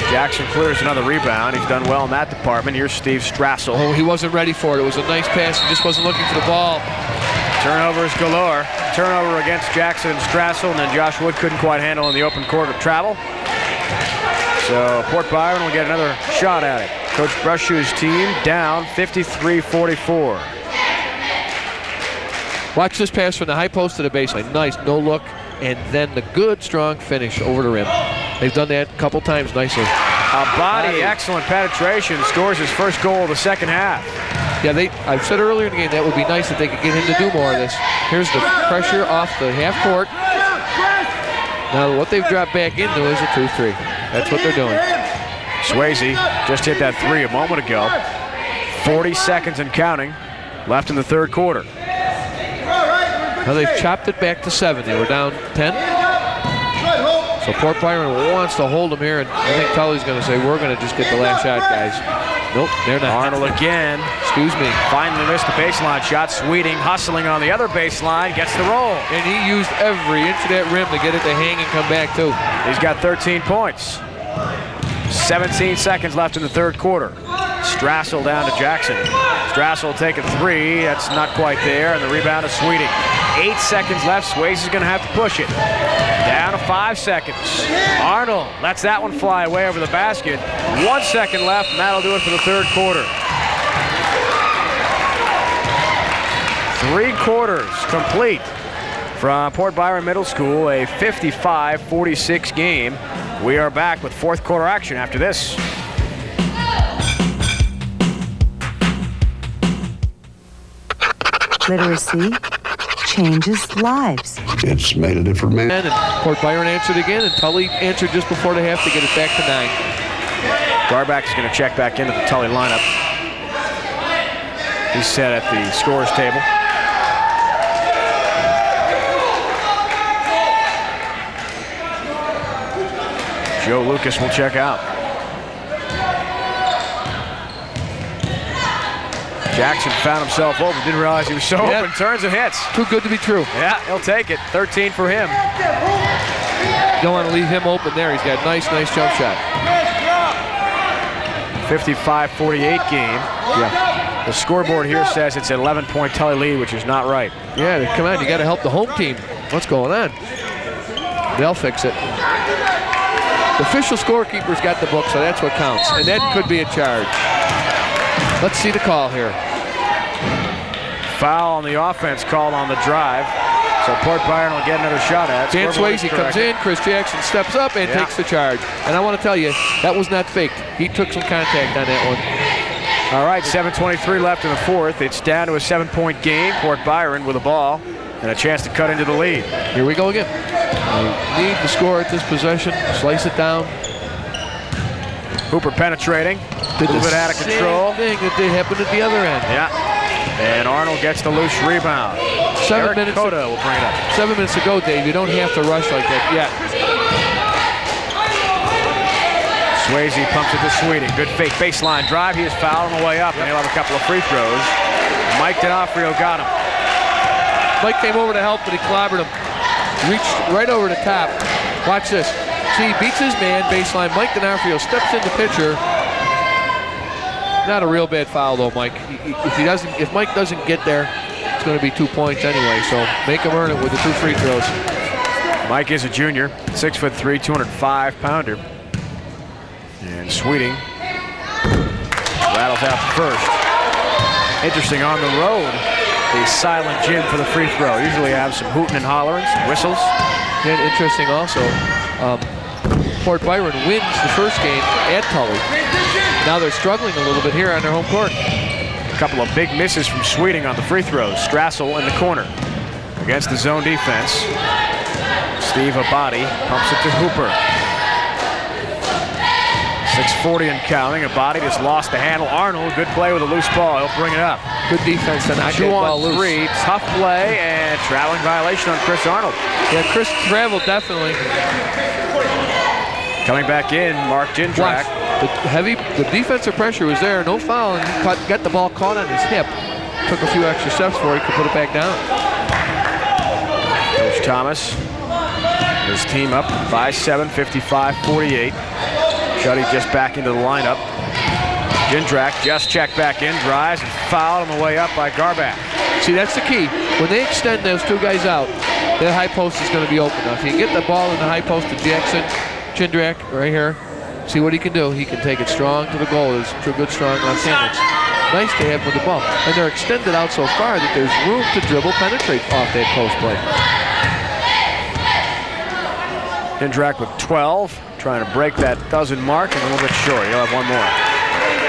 Jackson clears another rebound. He's done well in that department. Here's Steve Strassel. Oh, he wasn't ready for it. It was a nice pass. He just wasn't looking for the ball. Turnovers galore. Turnover against Jackson and Strassel, and then Josh Wood couldn't quite handle in the open court of travel. So Port Byron will get another shot at it. Coach Brush's team down 53-44. Watch this pass from the high post to the baseline. Nice, no look, and then the good, strong finish over the rim. They've done that a couple times nicely. A body, excellent penetration, scores his first goal of the second half. Yeah, I've said earlier in the game that would be nice if they could get him to do more of this. Here's the pressure off the half court. Now what they've dropped back into is a 2-3. That's what they're doing. Swayze just hit that 3 a moment ago. 40 seconds and counting left in the third quarter. Now they've chopped it back to 7. They were down 10. So Port Byron wants to hold them here, and I think Tully's going to say, we're going to just get the last shot, guys. Nope, they're not. Arnold again. Excuse me. Finally missed the baseline shot. Sweeting, hustling on the other baseline, gets the roll. And he used every inch of that rim to get it to hang and come back, too. He's got 13 points. 17 seconds left in the third quarter. Strassel down to Jackson. Strassel take a 3. That's not quite there, and the rebound is Sweeting. 8 seconds left. Swayze is going to have to push it. Down to 5 seconds. Arnold lets that one fly away over the basket. 1 second left, and that'll do it for the third quarter. 3 quarters complete from Port Byron Middle School, a 55-46 game. We are back with fourth quarter action after this. Literacy changes lives. It's made a different man. And Port Byron answered again, and Tully answered just before the half to get it back to 9. Garback is going to check back into the Tully lineup. He's set at the scorer's table. Joe Lucas will check out. Jackson found himself open. Didn't realize he was so open. Turns and hits. Too good to be true. Yeah, he'll take it. 13 for him. Don't want to leave him open there. He's got nice jump shot. 55-48 game. Yeah. The scoreboard here says it's an 11-point Tully lead, which is not right. Yeah, come on. You got to help the home team. What's going on? They'll fix it. The official scorekeeper's got the book, so that's what counts. And that could be a charge. Let's see the call here. Foul on the offense called on the drive. So Port Byron will get another shot at it. Dan Swayze comes in, Chris Jackson steps up and takes the charge. And I want to tell you, that was not faked. He took some contact on that one. All right, 7:23 left in the fourth. It's down to a 7-point game. Port Byron with the ball and a chance to cut into the lead. Here we go again. They need to score at this possession, slice it down. Hooper penetrating. Did a little bit out of control. Same thing that did happen at the other end. Yeah. And Arnold gets the loose rebound. 7 Eric minutes. Cota will bring it up. 7 minutes to go, Dave. You don't have to rush like that yet. Swayze pumps it to Sweeting. Good fake baseline drive. He is fouled on the way up, and he'll have a couple of free throws. Mike D'Onofrio got him. Mike came over to help, but he clobbered him. Reached right over the top. Watch this. See, he beats his man, baseline. Mike D'Onofrio steps in the pitcher. Not a real bad foul though, Mike. If Mike doesn't get there, it's going to be 2 points anyway. So make him earn it with the 2 free throws. Mike is a junior, 6'3", 205-pounder. And Sweeting rattles out first. Interesting, on the road, a silent Jim for the free throw. Usually have some hooting and hollering, some whistles. And interesting also, Port Byron wins the first game at Tully. Now they're struggling a little bit here on their home court. A couple of big misses from Sweeting on the free throws. Strassel in the corner against the zone defense. Steve Abadi pumps it to Hooper. 6:40 and counting. Abadi just lost the handle. Arnold, good play with a loose ball. He'll bring it up. Good defense to knock that ball loose. 2 on 3. Tough play and traveling violation on Chris Arnold. Yeah, Chris traveled definitely. Coming back in, Mark Jindrak. The defensive pressure was there. No foul. And he got the ball caught on his hip. Took a few extra steps before he could put it back down. Coach Thomas. His team up by 7, 55-48. Shuddy just back into the lineup. Jindrak just checked back in, drives, and fouled on the way up by Garback. See, that's the key. When they extend those 2 guys out, that high post is going to be open. Now, if you get the ball in the high post to Jackson, Jindrak right here, see what he can do. He can take it strong to the goal. It's a good, strong left-handed. Nice to have with the ball. And they're extended out so far that there's room to dribble, penetrate off that post play. Jindrak with 12, trying to break that dozen mark, and a little bit short. He'll have one more.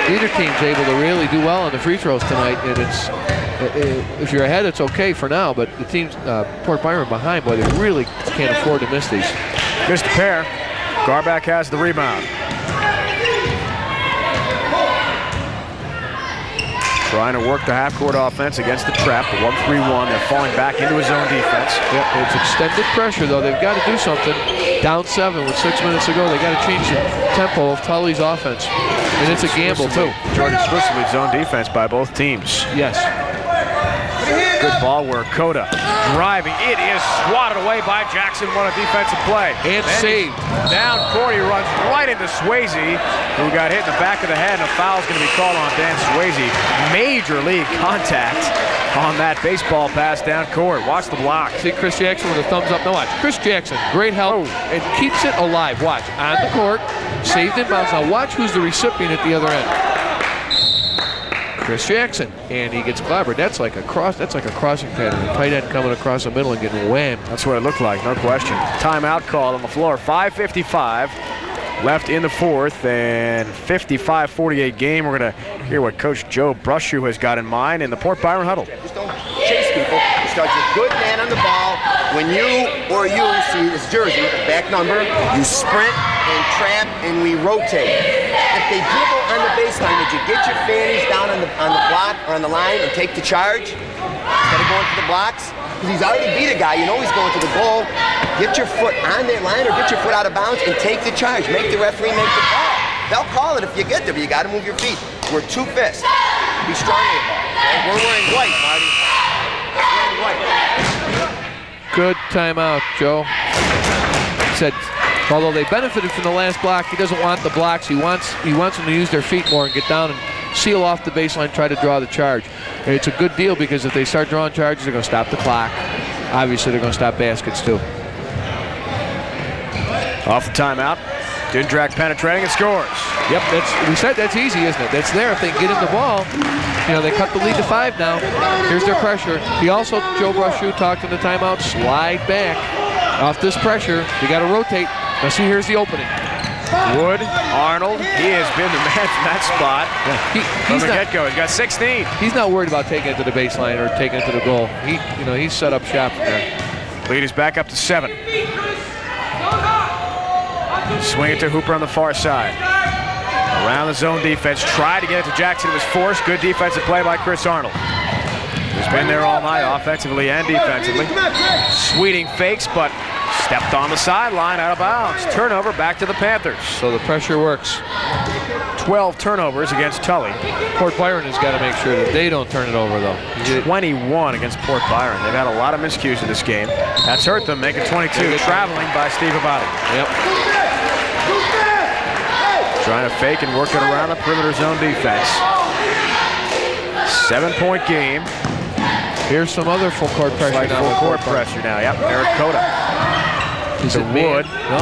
Neither team's able to really do well on the free throws tonight, and it's if you're ahead, it's okay for now, but the team's Port Byron behind, boy, they really can't afford to miss these. Missed a pair. Garback has the rebound. Trying to work the half-court offense against the trap. The 1-3-1. They're falling back into his own defense. Yeah, it's extended pressure, though. They've got to do something. Down 7 with 6 minutes to go. They got to change the tempo of Tully's offense. And it's a gamble, too. Jordan exclusively zone defense by both teams. Yes. Good ball work. Cota driving. It is swatted away by Jackson. What a defensive play. And saved. Down court, he runs right into Swayze, who got hit in the back of the head, and a foul is going to be called on Dan Swayze. Major league contact on that baseball pass down court. Watch the block. See Chris Jackson with a thumbs up. Now watch. Chris Jackson, great help, and keeps it alive. Watch. On the court, saved in bounds. Now watch who's the recipient at the other end. Chris Jackson, and he gets clobbered. That's like a crossing pattern. A tight end coming across the middle and getting whammed. That's what it looked like, no question. Timeout called on the floor. 5:55 left in the fourth, and 55-48 game. We're going to hear what Coach Joe Brushu has got in mind in the Port Byron huddle. Just don't chase people. Just got your good man on the ball. When you see this jersey, back number, you sprint and trap and we rotate. If they dribble on the baseline, did you get your fannies down on the block or on the line and take the charge instead of going to the blocks? Because he's already beat a guy, you know he's going to the goal. Get your foot on that line or get your foot out of bounds and take the charge. Make the referee make the call. They'll call it if you get there, but you got to move your feet. We're 2 fists. Be strong with the ball. Okay? We're wearing white, Marty. We're wearing white. Good timeout, Joe. Said, although they benefited from the last block, he doesn't want the blocks. He wants them to use their feet more and get down and seal off the baseline, try to draw the charge. And it's a good deal because if they start drawing charges, they're going to stop the clock. Obviously, they're going to stop baskets too. Off the timeout. Dindrak penetrating and scores. Yep, we said that's easy, isn't it? That's there if they can get him the ball. You know, they cut the lead to 5 now. Here's their pressure. He also, Joe Brushu talked in the timeout, slide back off this pressure. You got to rotate. Now see, here's the opening. Wood, Arnold, he has been the man from that spot. Yeah. From the get-go, he's got 16. He's not worried about taking it to the baseline or taking it to the goal. He's set up shop there. Lead is back up to 7. Swing it to Hooper on the far side. Around the zone defense, tried to get it to Jackson. It was forced. Good defensive play by Chris Arnold. He's been there all night, offensively and defensively. Sweeting fakes, but stepped on the sideline, out of bounds. Turnover back to the Panthers. So the pressure works. 12 turnovers against Tully. Port Byron has got to make sure that they don't turn it over, though. 21 against Port Byron. They've had a lot of miscues in this game. That's hurt them, making 22. Traveling by Steve Abadi. Yep. Trying to fake and work it around the perimeter zone defense. 7-point game. Here's some other full court pressure like now. Full court pressure now. Yep, Eric Cota. Is it Wood? No,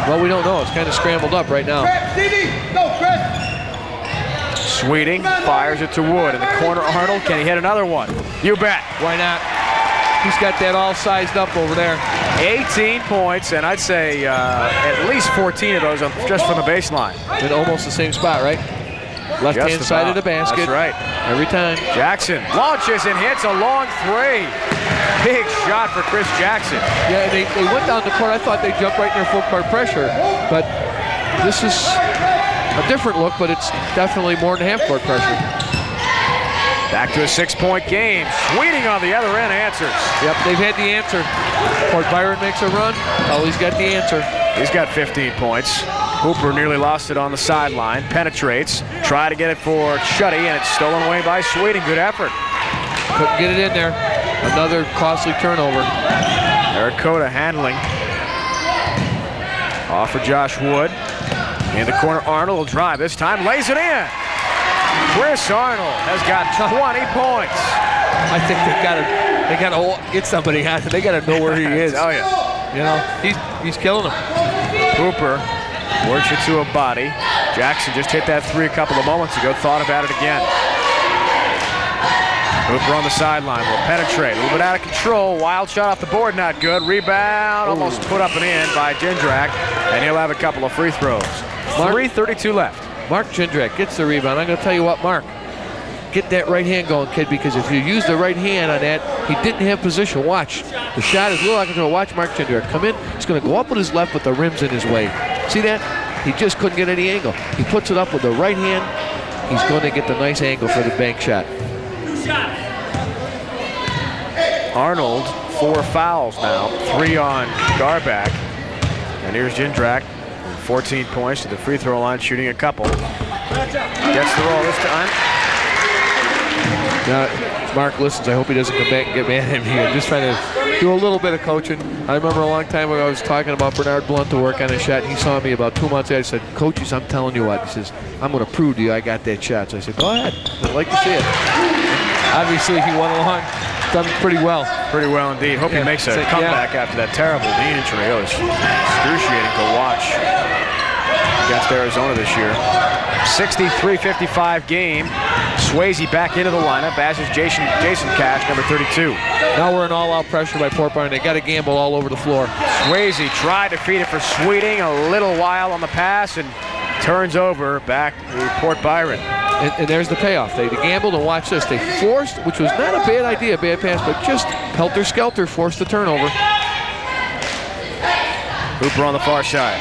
well, we don't know. It's kind of scrambled up right now. Sweeting fires it to Wood in the corner. Arnold, can he hit another one? You bet. Why not? He's got that all sized up over there. 18 points, and I'd say at least 14 of those just from the baseline. In almost the same spot, right? Left-hand side of the basket. That's right. Every time. Jackson launches and hits a long 3. Big shot for Chris Jackson. Yeah, they went down the court. I thought they jumped right in their full court pressure, but this is a different look, but it's definitely more than half court pressure. Back to a 6-point game. Sweeting on the other end answers. Yep, they've had the answer. Port Byron makes a run. Tully's got the answer. He's got 15 points. Hooper nearly lost it on the sideline. Penetrates. Try to get it for Chuddy, and it's stolen away by Sweeting. Good effort. Couldn't get it in there. Another costly turnover. Eric Cota handling. Off for Josh Wood. In the corner, Arnold will drive. This time lays it in. Chris Arnold has got 20 points. I think they gotta get somebody out. They gotta know where he is. Oh yeah. You know, he's killing them. Hooper works it to a body. Jackson just hit that 3 a couple of moments ago. Thought about it again. Hooper on the sideline will penetrate. A little bit out of control. Wild shot off the board, not good. Rebound, almost put up and in by Dindrak, and he'll have a couple of free throws. 3:32 left. Mark Dindrak gets the rebound. I'm going to tell you what, Mark, get that right hand going, kid, because if you use the right hand on that, he didn't have position. Watch. The shot is a little out of control. Watch Mark Dindrak come in. He's going to go up with his left, but the rim's in his way. See that? He just couldn't get any angle. He puts it up with the right hand. He's going to get the nice angle for the bank shot. Arnold, 4 fouls now. 3 on Garback. And here's Dindrak. 14 points to the free throw line, shooting a couple. Gets the roll this time. Now, Mark listens. I hope he doesn't come back and get mad at me. I'm just trying to do a little bit of coaching. I remember a long time ago I was talking about Bernard Blunt to work on a shot. He saw me about 2 months later. I said, coaches, I'm telling you what. He says, I'm going to prove to you I got that shot. So I said, go ahead. I'd like to see it. Obviously, he went along. Done pretty well. Pretty well indeed. Hope he makes a comeback after that terrible knee injury. It was excruciating to watch against Arizona this year. 63-55 game. Swayze back into the lineup, as is Jason Cash, number 32. Now we're in all-out pressure by Port Byron. They got to gamble all over the floor. Swayze tried to feed it for Sweeting a little while on the pass and turns over back to Port Byron. And there's the payoff. They gambled, and watch this. They forced, which was not a bad idea, bad pass, but just helter-skelter forced the turnover. Hooper on the far side.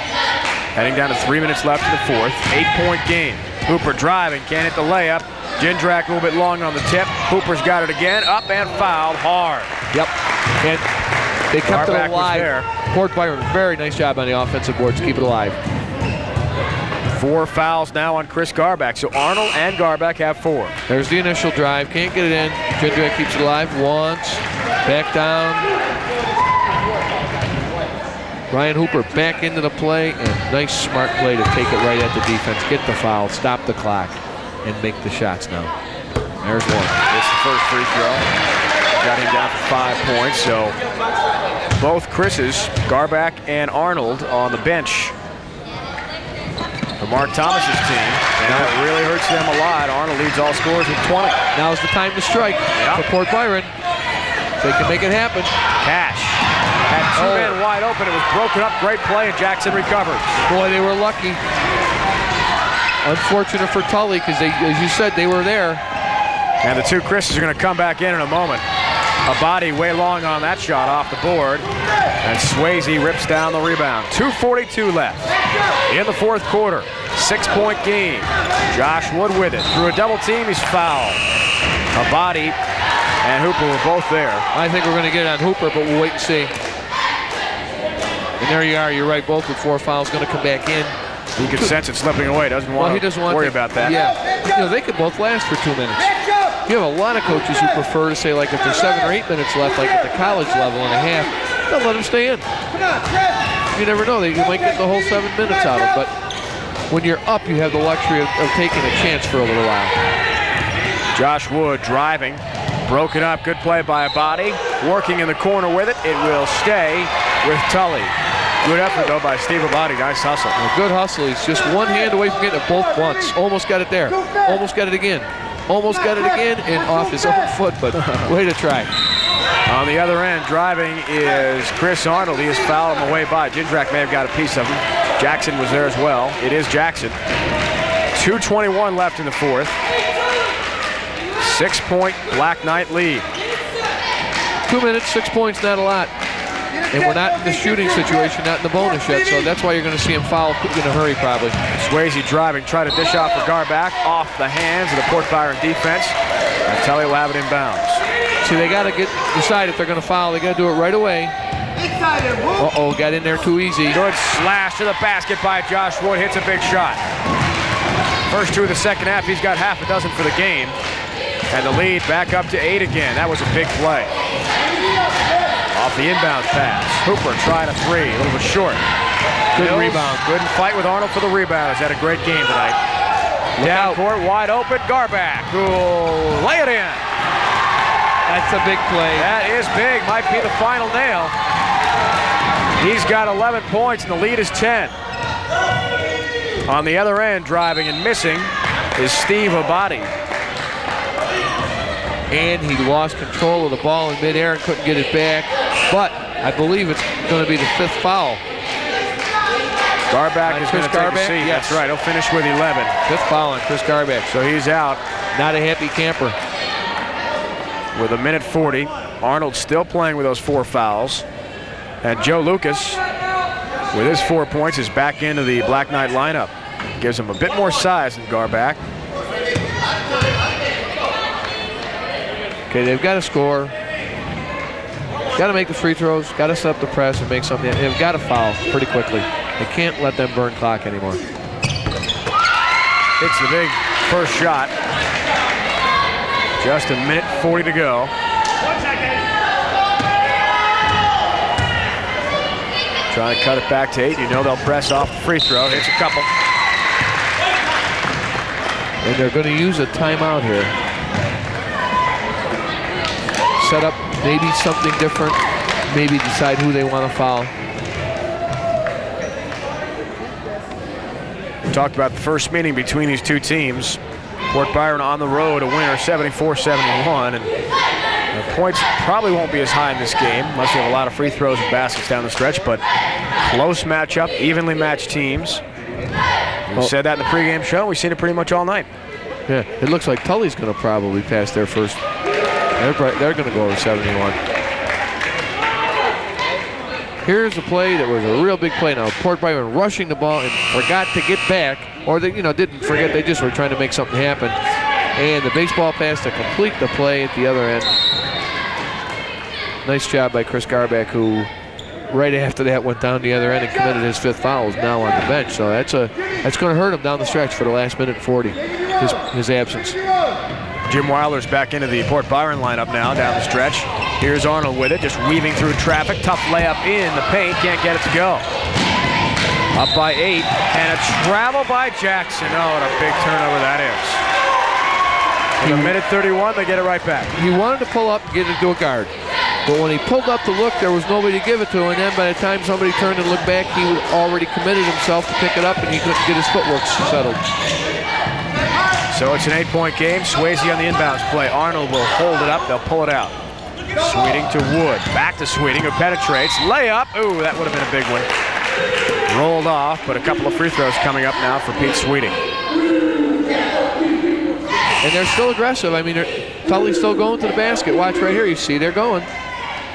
Heading down to 3 minutes left in the fourth. 8-point game. Hooper driving, can't hit the layup. Jindrak a little bit long on the tip. Hooper's got it again, up and fouled hard. Yep. And they kept Garback it alive. was there. Port Byron, very nice job on the offensive boards. Keep it alive. 4 fouls now on Chris Garback. So Arnold and Garback have 4. There's the initial drive. Can't get it in. Jindrak keeps it alive once. Back down. Ryan Hooper back into the play, and nice smart play to take it right at the defense. Get the foul, stop the clock, and make the shots now. There's one. It's the first free throw. Got him down for 5 points. So both Chris's, Garback and Arnold, on the bench for Mark Thomas's team. And that really hurts them a lot. Arnold leads all scorers with 20. Now's the time to strike for Port Byron. If they can make it happen. Cash had 2 men wide open. It was broken up. Great play, and Jackson recovers. Boy, they were lucky. Unfortunate for Tully, because they, as you said, they were there. And the 2 Chris's are going to come back in a moment. A body way long on that shot off the board. And Swayze rips down the rebound. 2:42 left in the fourth quarter. 6-point game. Josh Wood with it. Through a double team, he's fouled. A body and Hooper were both there. I think we're going to get it on Hooper, but we'll wait and see. And there you are. You're right. Both with 4 fouls going to come back in. He can sense it slipping away. Doesn't want to worry about that. Yeah. You know, they could both last for 2 minutes. You have a lot of coaches who prefer to say, like, if there's 7 or 8 minutes left, like at the college level and a half, they'll let them stay in. You never know. You might get the whole 7 minutes out of it. But when you're up, you have the luxury of taking a chance for a little while. Josh Wood driving. Broken up. Good play by a body. Working in the corner with it. It will stay with Tully. Good effort, though, by Steve Abadi. Nice hustle. A good hustle. He's just one hand away from getting it both once. Almost got it there. Almost got it again. Almost got it again, and off his own foot, but way to try. On the other end, driving is Chris Arnold. He is fouled on the way by. Jindrak may have got a piece of him. Jackson was there as well. It is Jackson. 2:21 left in the fourth. 6-point Black Knight lead. 2 minutes, 6 points, not a lot. And we're not in the shooting situation, not in the bonus yet, so that's why you're going to see him foul in a hurry probably. Swayze driving, try to dish off for Garback, off the hands of the Port Byron defense. And Tully will have it in bounds. See, they got to decide if they're going to foul. They got to do it right away. Uh-oh, got in there too easy. Good slash to the basket by Josh Wood, hits a big shot. First 2 of the second half, he's got half a dozen for the game. And the lead back up to 8 again. That was a big play. Off the inbound pass. Hooper trying a 3, a little bit short. Good rebound. Couldn't fight with Arnold for the rebound. He's had a great game tonight. Down court, wide open, Garback who'll lay it in. That's a big play. That is big. Might be the final nail. He's got 11 points, and the lead is 10. On the other end, driving and missing, is Steve Abadi. And he lost control of the ball in midair and couldn't get it back. But I believe it's going to be the 5th foul. Garback is going to take a seat. Yes. That's right. He'll finish with 11. 5th foul on Chris Garback. So he's out. Not a happy camper. With 1:40. Arnold still playing with those 4 fouls. And Joe Lucas, with his 4 points, is back into the Black Knight lineup. Gives him a bit more size than Garback. Okay, they've got to score. Got to make the free throws. Got to set up the press and make something. They've got to foul pretty quickly. They can't let them burn clock anymore. Hits the big first shot. Just 1:40 to go. Trying to cut it back to 8. You know they'll press off the free throw. Hits a couple. And they're going to use a timeout here. Set up maybe something different. Maybe decide who they want to foul. We talked about the first meeting between these 2 teams. Port Byron on the road, a winner 74-71. And the points probably won't be as high in this game unless you have a lot of free throws and baskets down the stretch. But close matchup, evenly matched teams. We said that in the pregame show. We've seen it pretty much all night. Yeah, it looks like Tully's going to probably pass their first. They're going to go over 71. Here's a play that was a real big play. Now Port Byron rushing the ball and forgot to get back, or they didn't forget. They just were trying to make something happen. And the baseball pass to complete the play at the other end. Nice job by Chris Garback, who right after that went down the other end and committed his 5th foul. Is now on the bench, so that's going to hurt him down the stretch for the last minute 40. His absence. Jim Weiler's back into the Port Byron lineup now down the stretch. Here's Arnold with it, just weaving through traffic. Tough layup in the paint, can't get it to go. Up by 8, and a travel by Jackson. Oh, what a big turnover that is. In a minute 31, they get it right back. He wanted to pull up and get it to a guard. But when he pulled up to look, there was nobody to give it to, and then by the time somebody turned and looked back, he already committed himself to pick it up, and he couldn't get his footwork settled. So it's an 8-point game. Swayze on the inbounds play. Arnold will hold it up. They'll pull it out. Sweeting to Wood. Back to Sweeting, who penetrates. Layup. Ooh, that would have been a big one. Rolled off, but a couple of free throws coming up now for Pete Sweeting. And they're still aggressive. I mean, Tully's still going to the basket. Watch right here. You see they're going.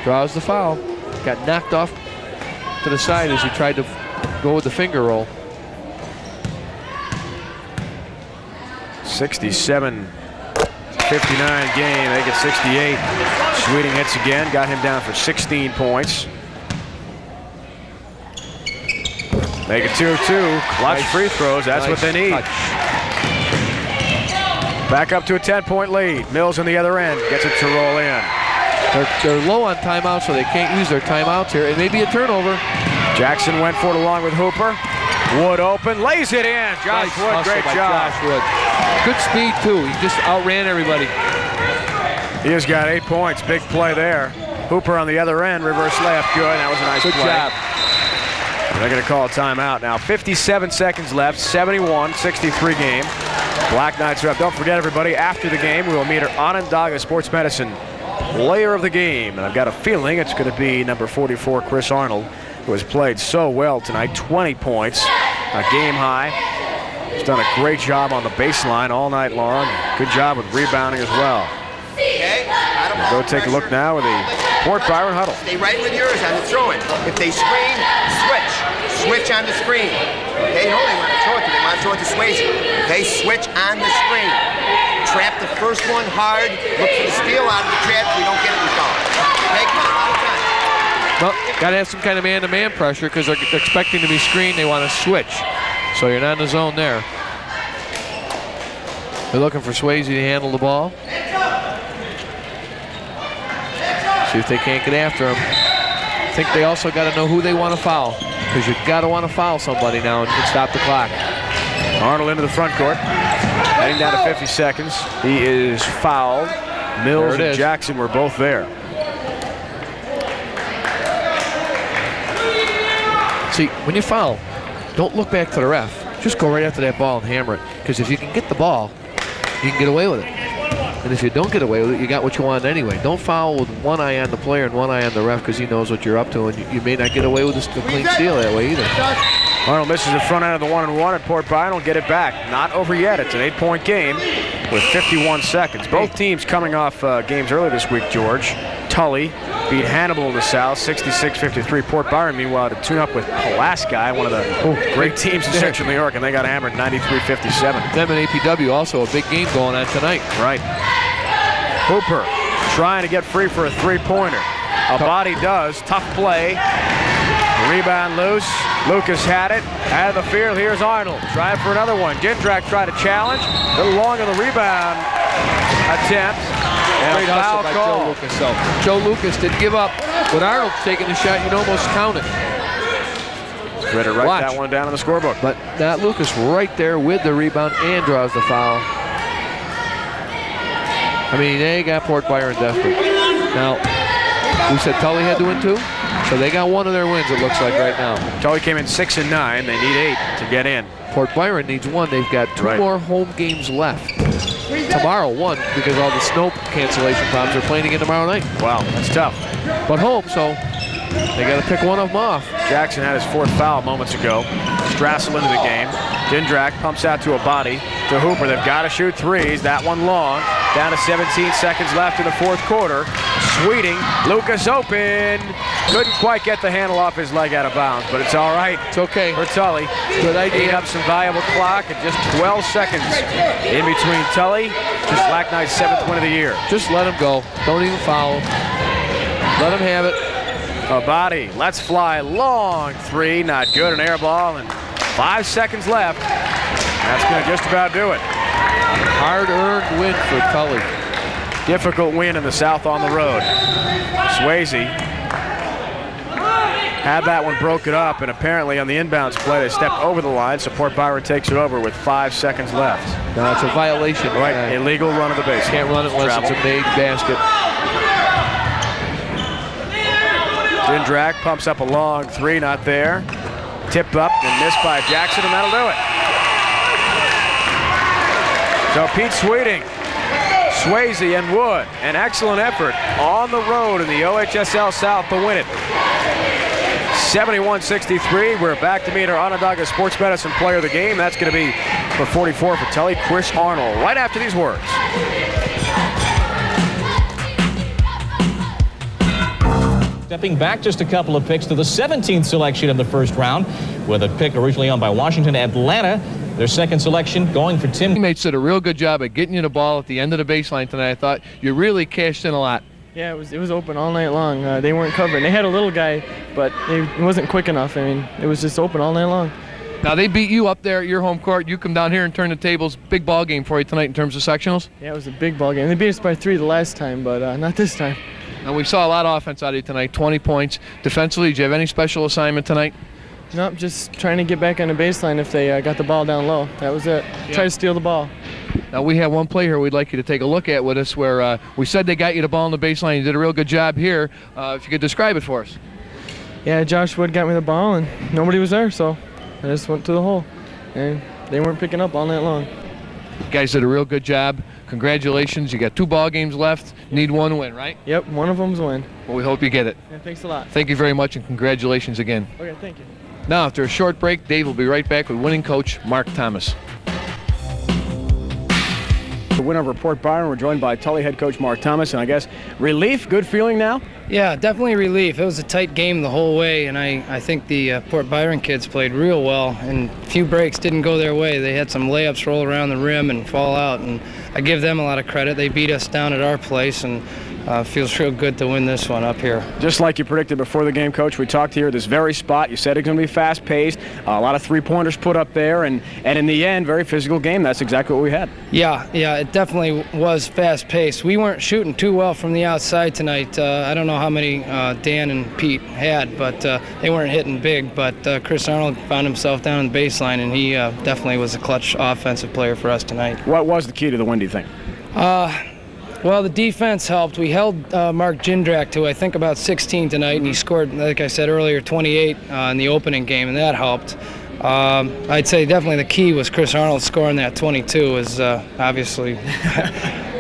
Draws the foul. Got knocked off to the side as he tried to go with the finger roll. 67-59 game. They get 68. Sweeting hits again. Got him down for 16 points. Make it 2-2. Clutch Nice. free throws. That's what they need. Touch. Back up to a 10-point lead. Mills on the other end. Gets it to roll in. They're low on timeouts, so they can't use their timeouts here. It may be a turnover. Jackson went for it along with Hooper. Wood open. Lays it in. Josh Nice Wood, hustle great by job. Josh Wood. Good speed, too. He just outran everybody. He has got 8 points. Big play there. Hooper on the other end. Reverse layup. Good. That was a nice Good play. job. They're going to call a timeout now. 57 seconds left. 71-63 game. Black Knights are up. Don't forget, everybody, after the game, we will meet our Onondaga Sports Medicine player of the game. And I've got a feeling it's going to be number 44, Chris Arnold, who has played so well tonight. 20 points, a game high. He's done a great job on the baseline all night long. Good job with rebounding as well. Okay? We'll go take a look now with the Port Byron huddle. Stay right with yours on the throw-in. If they screen, switch. Switch on the screen. Okay, you know they want to throw it to. They want to throw it to Swayze. Okay, switch on the screen. Trap the first one hard. Look for the steal out of the trap. If we don't get it, we foul. Okay, come on, out of time. Well, got to have some kind of man-to-man pressure because they're expecting to be screened. They want to switch. So you're not in the zone there. They're looking for Swayze to handle the ball. See if they can't get after him. I think they also got to know who they want to foul, because you've got to want to foul somebody now and stop the clock. Arnold into the front court. Heading down to 50 seconds. He is fouled. Mills and Jackson were both there. See, when you foul, don't look back to the ref. Just go right after that ball and hammer it. Because if you can get the ball, you can get away with it. And if you don't get away with it, you got what you want anyway. Don't foul with one eye on the player and one eye on the ref, because he knows what you're up to, and you may not get away with the clean steal that way either. Arnold misses the front end of the 1-and-1 at Port Byron. Will get it back. Not over yet. It's an 8-point game with 51 seconds. Both teams coming off games early this week, George. Tully beat Hannibal in the South, 66-53. Port Byron, meanwhile, to tune up with Pulaski, one of the great teams in Central New York, and they got hammered 93-57. Them and APW, also a big game going on tonight. Right. Hooper trying to get free for a three-pointer. A body does. Tough play. Rebound loose. Lucas had it. Out of the field, here's Arnold. Trying for another one. Jindrak tried to challenge. A little long on the rebound attempt. And Great a foul hustle by call. Joe Lucas, though. Joe Lucas didn't give up. When Arnold's taking the shot, you'd almost count it. Ready to write that one down in the scorebook. But not Lucas right there with the rebound and draws the foul. I mean, they got Port Byron desperate. Now, we said Tully had to win too, so they got one of their wins, it looks like, right now. Tully came in 6-9. They need 8 to get in. Port Byron needs 1. They've got 2 more home games left. Tomorrow, 1, because all the snow cancellation problems. They're playing again tomorrow night. Wow, that's tough. But home, so they got to pick one of them off. Jackson had his 4th foul moments ago. Strassel into the game. Jindrak pumps out to a body. to Hooper. They've got to shoot threes. That one long. Down to 17 seconds left in the fourth quarter. Sweeting. Lucas open. Couldn't quite get the handle off his leg out of bounds, but it's all right. It's okay. For Tully. Good idea. Eating up some valuable clock and just 12 seconds in between Tully. Just Black Knight's 7th win of the year. Just let him go. Don't even foul him. Let him have it. A body. Let's fly. Long three. Not good. An air ball. And 5 seconds left. That's going to just about do it. Hard-earned win for Tully. Difficult win in the South on the road. Swayze had that one broken up, and apparently on the inbounds play they stepped over the line, so Port Byron takes it over with 5 seconds left. No, it's a violation. Right, illegal run of the base. Can't run it unless it's a made basket. Jindrak pumps up a long three, not there. Tipped up and missed by Jackson, and that'll do it. So Pete Sweeting, Swayze, and Wood, an excellent effort on the road in the OHSL South to win it. 71-63. We're back to meet our Onondaga Sports Medicine Player of the Game. That's going to be for 44 for Tully, Chris Arnold, right after these words. Stepping back just a couple of picks to the 17th selection in the first round, with a pick originally owned by Washington, Atlanta. Their second selection going for Tim. Teammates did a real good job at getting you the ball at the end of the baseline tonight. I thought you really cashed in a lot. Yeah, it was open all night long. They weren't covering. They had a little guy, but it wasn't quick enough. I mean, it was just open all night long. Now, they beat you up there at your home court. You come down here and turn the tables. Big ball game for you tonight in terms of sectionals? Yeah, it was a big ball game. They beat us by 3 the last time, but not this time. And we saw a lot of offense out of you tonight, 20 points. Defensively, did you have any special assignment tonight? Nope, just trying to get back on the baseline if they got the ball down low. That was it. Yeah. Try to steal the ball. Now, we have one play here we'd like you to take a look at with us where we said they got you the ball on the baseline. You did a real good job here. If you could describe it for us. Yeah, Josh Wood got me the ball, and nobody was there, so I just went to the hole. And they weren't picking up all night long. You guys did a real good job. Congratulations. You got 2 ball games left. Need 1 win, right? Yep, one of them's a win. Well, we hope you get it. Yeah, thanks a lot. Thank you very much, and congratulations again. Okay, thank you. Now, after a short break, Dave will be right back with winning coach Mark Thomas. The winner of Port Byron, we're joined by Tully head coach Mark Thomas, and I guess relief, good feeling now? Yeah, definitely relief. It was a tight game the whole way, and I think the Port Byron kids played real well, and a few breaks didn't go their way. They had some layups roll around the rim and fall out, and I give them a lot of credit. They beat us down at our place, and feels real good to win this one up here. Just like you predicted before the game, Coach, we talked here at this very spot. You said it's going to be fast-paced, a lot of three-pointers put up there, and in the end, very physical game. That's exactly what we had. Yeah, it definitely was fast-paced. We weren't shooting too well from the outside tonight. I don't know how many Dan and Pete had, but they weren't hitting big. But Chris Arnold found himself down on the baseline, and he definitely was a clutch offensive player for us tonight. What was the key to the win, do you think? Well, the defense helped. We held Mark Jindrak to, I think, about 16 tonight, and he scored, like I said earlier, 28 in the opening game, and that helped. I'd say definitely the key was Chris Arnold scoring that 22. Is obviously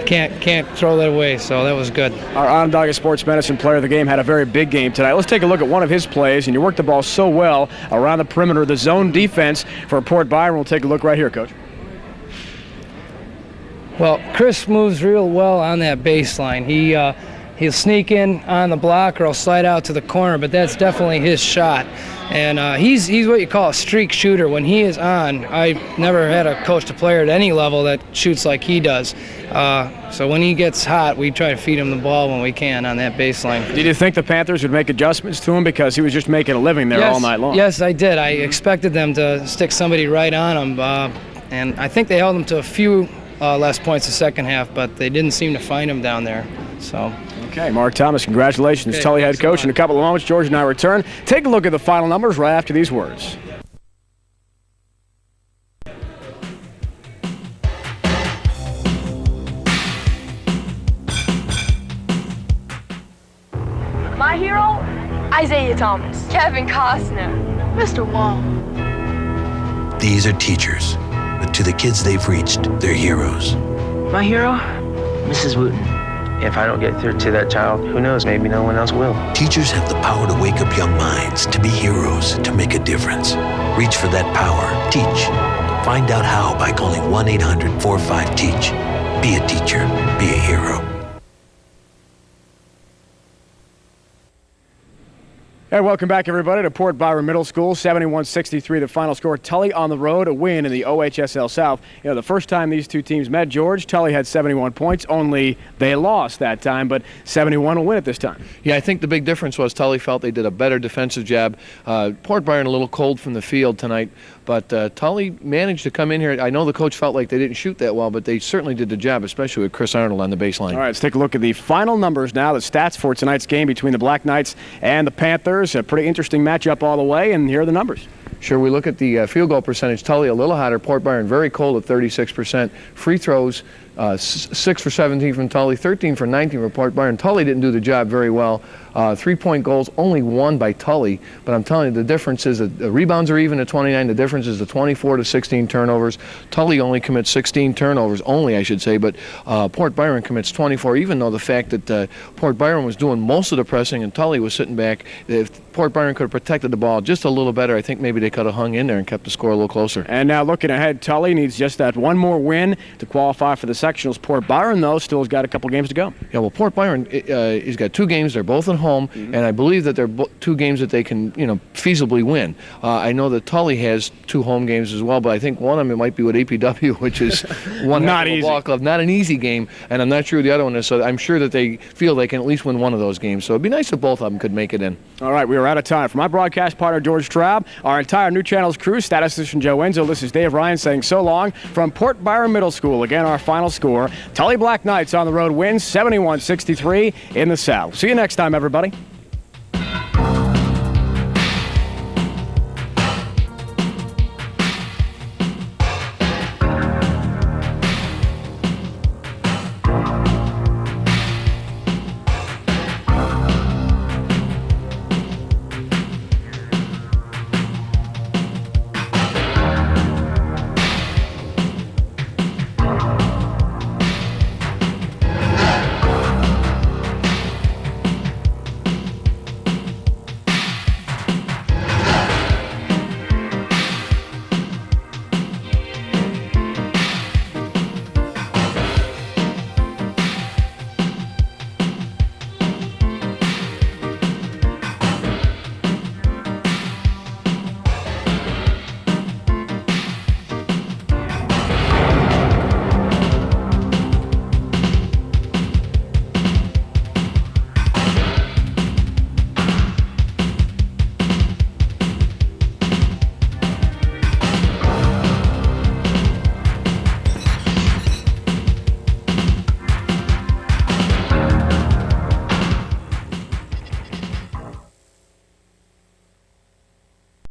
can't throw that away, so that was good. Our Onondaga Sports Medicine Player of the Game had a very big game tonight. Let's take a look at one of his plays, and you worked the ball so well around the perimeter. The zone defense for Port Byron. We'll take a look right here, Coach. Well, Chris moves real well on that baseline. He'll sneak in on the block or he'll slide out to the corner, but that's definitely his shot. And he's what you call a streak shooter. When he is on, I've never had a coached a player at any level that shoots like he does. So when he gets hot, we try to feed him the ball when we can on that baseline. Did you think the Panthers would make adjustments to him because he was just making a living there all night long? Yes, I did. I expected them to stick somebody right on him, and I think they held him to a few less points the second half, but they didn't seem to find him down there. So. Okay, Mark Thomas, congratulations, Okay, Tully head coach. In a couple of moments, George and I return. Take a look at the final numbers right after these words. My hero, Isaiah Thomas. Kevin Costner. Mr. Wong. These are teachers, but to the kids they've reached, they're heroes. My hero, Mrs. Wooten. If I don't get through to that child, who knows, maybe no one else will. Teachers have the power to wake up young minds, to be heroes, to make a difference. Reach for that power. Teach. Find out how by calling 1-800-45-TEACH. Be a teacher. Be a hero. Hey, welcome back, everybody, to Port Byron Middle School. 71-63, the final score. Tully on the road, a win in the OHSL South. You know, the first time these two teams met, George, Tully had 71 points. Only they lost that time, but 71 will win it this time. Yeah, I think the big difference was Tully felt they did a better defensive job. Port Byron a little cold from the field tonight, but Tully managed to come in here. I know the coach felt like they didn't shoot that well, but they certainly did the job, especially with Chris Arnold on the baseline. All right, let's take a look at the final numbers now, the stats for tonight's game between the Black Knights and the Panthers. A pretty interesting matchup all the way, and here are the numbers. Sure, we look at the field goal percentage. Tully a little hotter, Port Byron very cold at 36%. Free throws, 6 for 17 from Tully, 13 for 19 for Port Byron. Tully didn't do the job very well. 3-point goals, only 1 by Tully. But I'm telling you, the difference is that the rebounds are even at 29. The difference is the 24 to 16 turnovers. Tully only commits 16 turnovers, only I should say, but Port Byron commits 24, even though the fact that Port Byron was doing most of the pressing and Tully was sitting back. If Port Byron could have protected the ball just a little better, I think maybe they could have hung in there and kept the score a little closer. And now looking ahead, Tully needs just that one more win to qualify for the sectionals. Port Byron, though, still has got a couple games to go. Yeah, well, Port Byron has got 2 games. They're both at home, and I believe that they're 2 games that they can, feasibly win. I know that Tully has 2 home games as well, but I think one of them might be with APW, which is one not easy. Ball club, not an easy game, and I'm not sure the other one is. So I'm sure that they feel they can at least win one of those games. So it'd be nice if both of them could make it in. All right, we are out of time. For my broadcast partner, George Traub, our entire New Channels crew, statistician Joe Enzo, this is Dave Ryan saying so long from Port Byron Middle School. Again, our final score, Tully Black Knights on the road wins 71-63 in the South. See you next time, everybody.